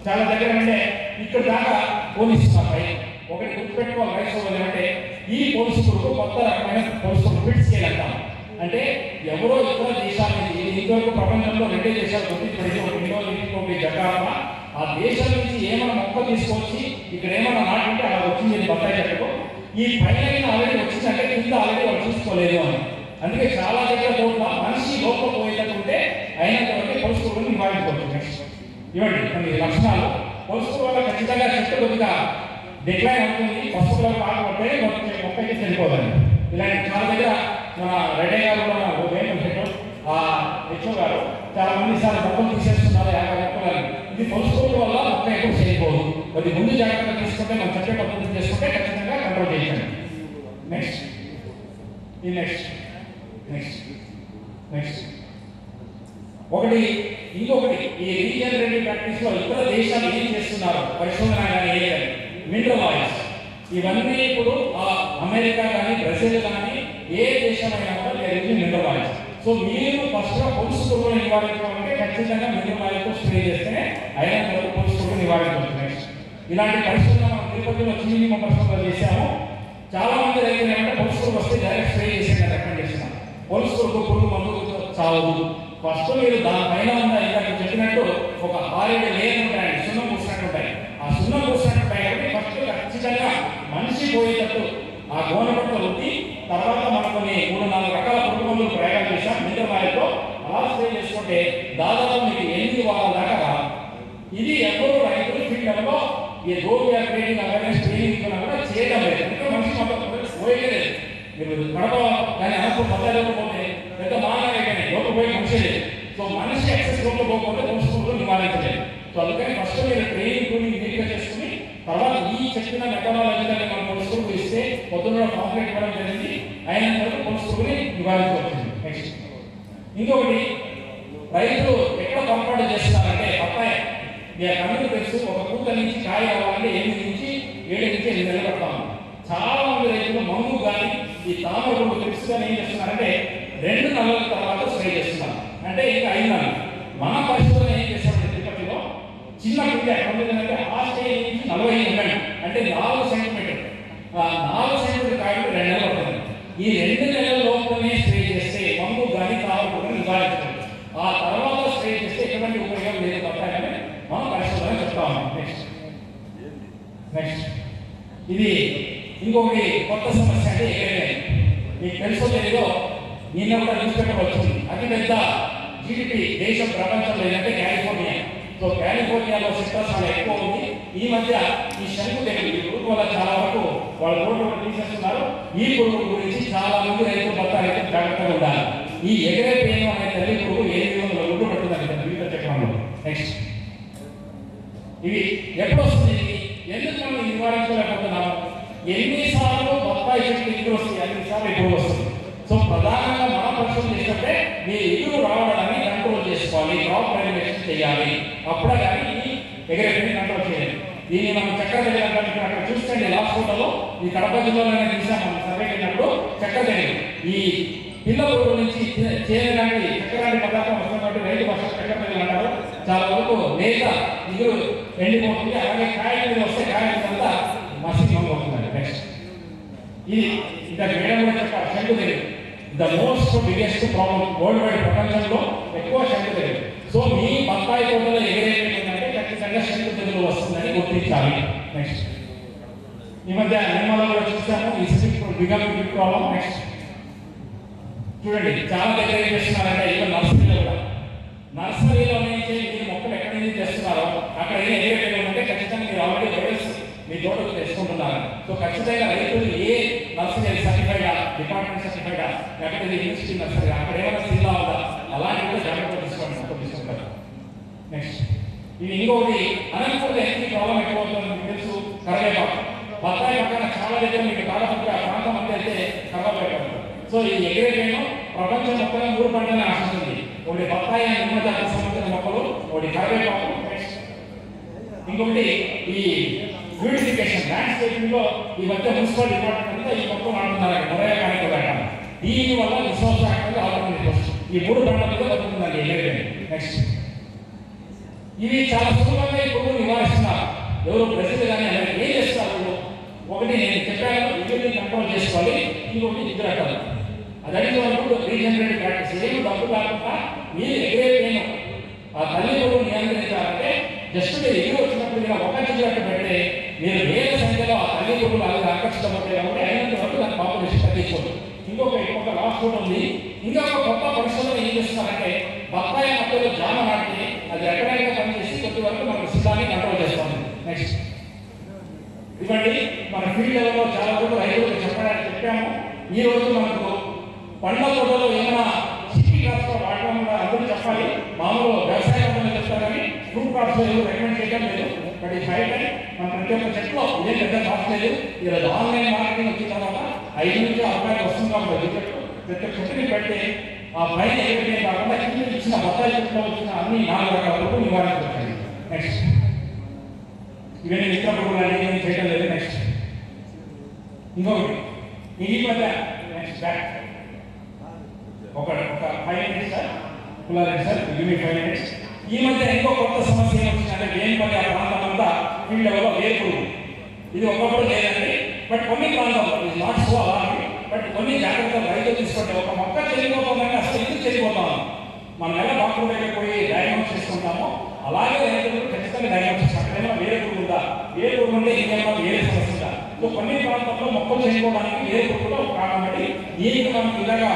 I: చాలా దగ్గర అంటే ఇక్కడ దాకా పోలీసున్నాయి. ఒకటి గుర్తుపెట్టుకోవాలి రైతు సోదరులు అంటే ఈ పొలుస్తురుగు కొత్త రకమైన పొలుస్తురుగు ఫిట్ స్కేల్ అంటాం. అంటే ఎవరో ఇతర దేశాల నుంచి ఇంతవరకు ప్రపంచంలో 2 దేశాలు గుర్తించబడి ఒక ఇండోనేషియా జకార్తా ఆ దేశం నుంచి ఏమైనా మొక్క తీసుకొచ్చి ఇక్కడ ఏమైనా నాటుంటే అలా వచ్చింది బత్తాయి చెట్టుకు ఈ పైన ఆల్రెడీ వచ్చిందంటే కింద ఆల్రెడీ వాళ్ళు చూసుకోలేదు అని అందుకే చాలా దగ్గర చోట్ల మనిషి లోపల పోయేటట్టుంటే అయినంత వరకు పలుచుకోవడం నివారించుకోవచ్చు నెక్స్ట్ ఇవ్వండి కొన్ని లక్షణాలు పలుచుకోవడం వల్ల ఖచ్చితంగా చెట్టు కొద్దిగా డిక్లైన్ అవుతుంది పసుపులో కాకపోతే మొక్క అయితే చనిపోదండి ఇలాంటి చాలా దగ్గర మన రెడ్డి గారు కూడా హెచ్ఓ గారు చాలా మంది సార్ మొక్కలు తీసేస్తున్నారు 50 మొక్కలు ఇది పలుచుకోవడం వల్ల మొక్క ఎక్కువ చేయకూడదు కొద్ది ముందు జాగ్రత్తగా తీసుకుంటే మనం చెప్పే పద్ధతి చేసుకుంటే ఖచ్చితంగా కంట్రోల్ చేయండి నెక్స్ట్ ఈ నెక్స్ట్ నెక్స్ట్ నెక్స్ట్ ఒకటి ఇంకొకటి ఈ రీజనరేటివ్ ప్రాక్టీస్ లో ఇతర దేశాలు ఏం చేస్తున్నారు పరిశోధన కానీ మినరల్ ఆయిల్స్ ఇవన్నీ ఇప్పుడు అమెరికా కానీ బ్రెజిల్ కానీ ఏ దేశమైనా కూడా మినరల్ ఆయిల్స్ సో మీరు ఫస్ట్ గా పొలుసుకుని నివారించాలంటే ఖచ్చితంగా మినరల్ ఆయిల్తో స్ప్రే చేస్తేనే అయినంత వరకు పొలుసుకుని నివారించవచ్చు నెక్స్ట్ ఇలాంటి పరిశోధన మనం తిరుపతిలో చిన్న పరిశోధన చేశాము చాలా మంది రైతులు ఏమంటే పొలుసుకుని వస్తే డైరెక్ట్ స్ప్రే చేసేది రికమెండ్ చేస్తున్నాం పొలుసుకు పురుగు మందు చావదు ఫస్ట్ మీరు దానిపైన ఉన్న ఇందాక చెప్పినట్టు ఒక 6-7 లేయర్లు ఉంటాయండి సున్నం పూసినట్టు ఉంటాయి ఆ సున్నం పూసినట్టు ఉంటాయి కాబట్టి ఫస్ట్ ఖచ్చితంగా మనిషి పోయేటట్టు ఆ గోనపట్ట రుద్ది తర్వాత మనం కొన్ని 3-4 రకాల పురుగు మందులు ప్రయోగాలు చేశాం మినరల్ ఆయిల్తో అలా స్ప్రే చేసుకుంటే దాదాపు మీకు 8 వారాల దాకా ఇది ఎవరు రైతులు ఫీల్డ్ లెవెల్లో ఈ రోగియా ట్రైనింగ్ అవేర్నెస్ ట్రైనింగ్ కూడా చేయడం లేదు ఇంకా మనిషి మొత్తం పోయలేదు మీరు కడప కానీ అనుకున్న మొదలు పోతే పెద్ద మానవ లోపల పోయి మనిషి లేదు సో మనిషి యాక్సెస్ లోపల పోకపోతే పోషకులు నివారించలేదు సో అందుకని ఫస్ట్ మీరు ట్రైనింగ్ నీట్గా చేసుకుని తర్వాత ఈ చెప్పిన మెథడాలజీని మనం పోషకులు ఇస్తే పొద్దున్న కాంప్లీట్ ఇవ్వడం జరిగింది అయినంత వరకు పోషకుని నివారించవచ్చు నెక్స్ట్ ఇంకొకటి రైతులు ఎక్కడ కంపార్ట్ చేస్తున్నారంటే పప్పాయ మీ కన్నుకు తెలుసు ఒక పూత నుంచి కాయ కావాలంటే 8 నుంచి 7 నెలలు పడతాము చాలా మంది రైతులు మందు కానీ ఈ తామర తెలుసు కానీ ఏం చేస్తున్నారంటే 2 నెలల తర్వాత స్ప్రే చేస్తున్నారు అంటే ఇంకా 5 నెలలు మన పరిస్థితుల్లో ఏం చేస్తారంటే తిరుపతిలో చిన్న పిల్ల అంటే ఆ స్టేజ్ నుంచి 40 mm అంటే 4 సెంటీమీటర్ 4 సెంటీమీటర్ కాయలు 2 నెలలు పడుతుంది ఈ 2 నెలల లోపలనే స్ప్రే చేస్తే మందు కానీ తామర నివారించవచ్చు ఆ తర్వాత స్ప్రే చేస్తే ఎటువంటి ఉపయోగం లేదు తప్పని మనం పరిశోధన చెప్తాము నెక్స్ట్ నెక్స్ట్ ఇది ఇంకొకటి కొత్త సమస్య అంటే మీకు తెలుసో తెలీదో నిన్న కూడా న్యూస్ పేపర్ వచ్చింది అతిపెద్ద జీడిపి దేశం ప్రపంచంలో ఏంటంటే కాలిఫోర్నియా సో కాలిఫోర్నియాలో సిట్రస్ చాలా ఎక్కువ ఉంది ఈ మధ్య ఈ శంకు తెగులు ఈ పురుగు వల్ల చాలా వరకు వాళ్ళు రోడ్డు తీసేస్తున్నారు ఈ పురుగు గురించి చాలా మంది రైతులు మొత్తం రైతులు జాగ్రత్తగా ఉండాలి ఈ ఎగరే పేను అనే తల్లి పురుగు 700 గుడ్లు పడుతుందండి జీవిత చక్రంలో నెక్స్ట్ ఇవి ఎప్పుడు వస్తుంది ఎందుకు మనం నివారించలేకపోతున్నాము ఎన్నిసార్లు బొప్పాయి చెట్టు ఎదురు వస్తుంది అన్నిసార్లు ఎక్కువ వస్తుంది సో ప్రధానంగా మన పరిశోధన చేసినట్టే మీ ఎదురు రావడాన్ని కంట్రోల్ చేసుకోవాలి క్రాప్ రెగ్యులేషన్ చేయాలి అప్పుడే కానీ ఈ ఎగరేటిని కంట్రోల్ చేయాలి దీన్ని మనం చక్కెర తెగలంటే అక్కడ చూసుకోండి లాస్ట్ ఫోటోలో ఈ కడప జిల్లాలోనే చూసాం మనం సర్వే చేసినప్పుడు చక్కెర తెగలు ఈ పిల్లల నుంచి చేయడానికి చక్కెరాని పదార్థం వస్తున్నట్టు రైతు భాష చక్కెర తెగలు అంటారు చాలా వరకు లేక ఎగురు ఎండిపోతుంది అలాగే కాయ మీద వస్తే కాయ అంతా మసిమంగా అవుతుందండి నెక్స్ట్ ఇది ఇంకా మేడం కూడా చెప్పారు శంకు తెగులు the most biggest problem world wide ప్రపంచంలో ఎక్కువ శంకు తెగులు సో మీ బత్తాయి తోటలో ఎగరేంటే ఖచ్చితంగా శంకు తెగులు వస్తుందని గుర్తించాలి నెక్స్ట్ ఈ మధ్య నిర్మలలో కూడా చూస్తాము ఈ బిగమ్ బిగ్ ప్రాబ్లం నెక్స్ట్ చూడండి చాలా దగ్గర ఏం చేస్తున్నారంటే ఇక్కడ నర్సరీలో కూడా నర్సరీలో నుంచి మీరు మొక్కలు ఎక్కడి నుంచి చేస్తున్నారో అక్కడ ఏం ఎగరేటంటే ఖచ్చితంగా మీరు ఆల్రెడీ వైరస్ మీ తోటకు తెచ్చుకుంటున్నారు సో ఖచ్చితంగా రైతులు ఏ నర్సరీ సర్టిఫైడా డిపార్ట్మెంట్ సర్టిఫైడా లేకపోతే యూనివర్సిటీ నర్సరీ అక్కడ ఏమైనా జిల్లా ఉందా అలాంటి కూడా జాగ్రత్త తీసుకుంటారు నెక్స్ట్ ఇది ఇంకొకటి అనంతపురంలో ఎందుకు ప్రాబ్లం ఎక్కువ అవుతుందో మీకు తెలుసు కరివేపాకు బత్తాయి పక్కన చాలా దగ్గర మీకు తాడపత్రి ఆ ప్రాంతం అంతా అయితే కరివేపాకు సో ఈ ఎగరేటేమో ప్రపంచం మొత్తంగా 3 పంటలను ఆశిస్తుంది ఒకటి బత్తాయి నిమ్మ జాతికి సంబంధించిన మొక్కలు ఒకటి కరివేపాకు ఇంకొకటి ఈ బ్యూటిఫికేషన్ ల్యాండ్స్కేపింగ్ లో ఈ మధ్య మున్సిపల్ డిపార్ట్మెంట్ అంతా ఈ మొత్తం ఆడుతున్నారు మొదలైన పెట్టాలి దీని వల్ల విశ్వాసాలు ఆడుతుంది ఈ 3 పంటలతో జరుగుతుందండి ఎగరేటేమి నెక్స్ట్ ఇవి చాలా సులభంగా ఈ పురుగులు నివారిస్తున్నారు ఎవరు ప్రజలు కానీ ఏం చేస్తారు ఒకటి నేను చెప్పాను ఇల్లుని కంట్రోల్ చేసుకోవాలి ఇంకొకటి 2 రకాలు
C: అదే వాళ్ళు రీజనరేటివ్ ప్రాక్టీస్ ఏమి డబ్బు కాకుండా మీరు ఎగిరే నేను ఆ తల్లి కూడా నియంత్రించాలంటే జస్ట్ మీరు ఎగిరి వచ్చినప్పుడు మీరు ఒక జిల్లా పెడితే మీరు వేల సంఖ్యలో ఆ తల్లి కూడా అలాగే ఆకర్షితపడతాయి కాబట్టి అయినంత వరకు దాని పాపులేషన్ తగ్గించుకోండి. ఇంకొక లాస్ట్ కూడా ఉంది. ఇంకా ఒక కొత్త పరిశ్రమలు ఏం చేస్తున్నారంటే బత్తాయి మధ్యలో జామ నాటి అది ఎక్కడైనా పనిచేసి కొద్ది వరకు మనకు సిద్ధాన్ని కంట్రోల్ చేస్తాము. నెక్స్ట్ ఇవ్వండి మన ఫీల్డ్ లెవెల్లో చాలా వరకు రైతులకు చెప్పాము. ఈ రోజు మనకు పండ్ల తోటలో ఏమైనా సిటీ క్రాప్స్ వాడడం కూడా అందరూ చెప్పాలి. మామూలు వ్యవసాయ రంగంలో చెప్తారు కానీ ఫ్రూట్ క్రాప్స్ ఎవరు రికమెండ్ చేయడం లేదు. బట్ ఈ బయట మన ప్రతి ఒక్క చెట్లో ఇదే పెద్ద కాస్ట్ లేదు. ఈరోజు ఆన్లైన్ మార్కెటింగ్ వచ్చిన తర్వాత 5 నుంచి 6 వస్తుంది కాబట్టి ప్రతి ఒక్క చెట్టుని పెట్టి ఆ పైన ఏదైతే కాకుండా కింద ఇచ్చిన బత్తాయి చెట్లో వచ్చిన అన్ని 4 రకాల వరకు నివారించవచ్చు. నెక్స్ట్ ఇవన్నీ ఇతర పురుగులు చేయడం లేదు. నెక్స్ట్ ఇంకొకటి ఈ మధ్య నెక్స్ట్ బ్యాక్ ఒక 5 minutes sir Kulareddy sir give me 5 minutes. ఈ మధ్య ఇంకో కొత్త సమస్య ఏమొచ్చిందంటే వేణిపల్లి ఆ ప్రాంతం అంతా ఫీల్డ్ లెవెల్లో వేరుపురుగు. ఇది ఒకప్పుడు లేదండి. బట్ కొన్ని ప్రాంతాల్లో ఇది నాట్ సో అలాంటి బట్ కొన్ని జాగ్రత్తలు రైతులు తీసుకుంటే ఒక మొక్క చెల్లిపోతుందంటే అసలు ఎందుకు చెల్లిపోతాం మనం ఎలా డాక్టర్ దగ్గర పోయి డయాగ్నోస్ చేసుకుంటామో అలాగే రైతులు ఖచ్చితంగా డయాగ్నోస్ అక్కడేమో వేరే పురుగు ఉందా వేరే పురుగు ఉంటే ఇంకేమో వేరే సమస్య ఉందా. సో కొన్ని ప్రాంతాల్లో మొక్కలు చెల్లిపోవడానికి వేరే పురుగు కూడా ఒక కారణం. దీనికి మనం ఇలాగా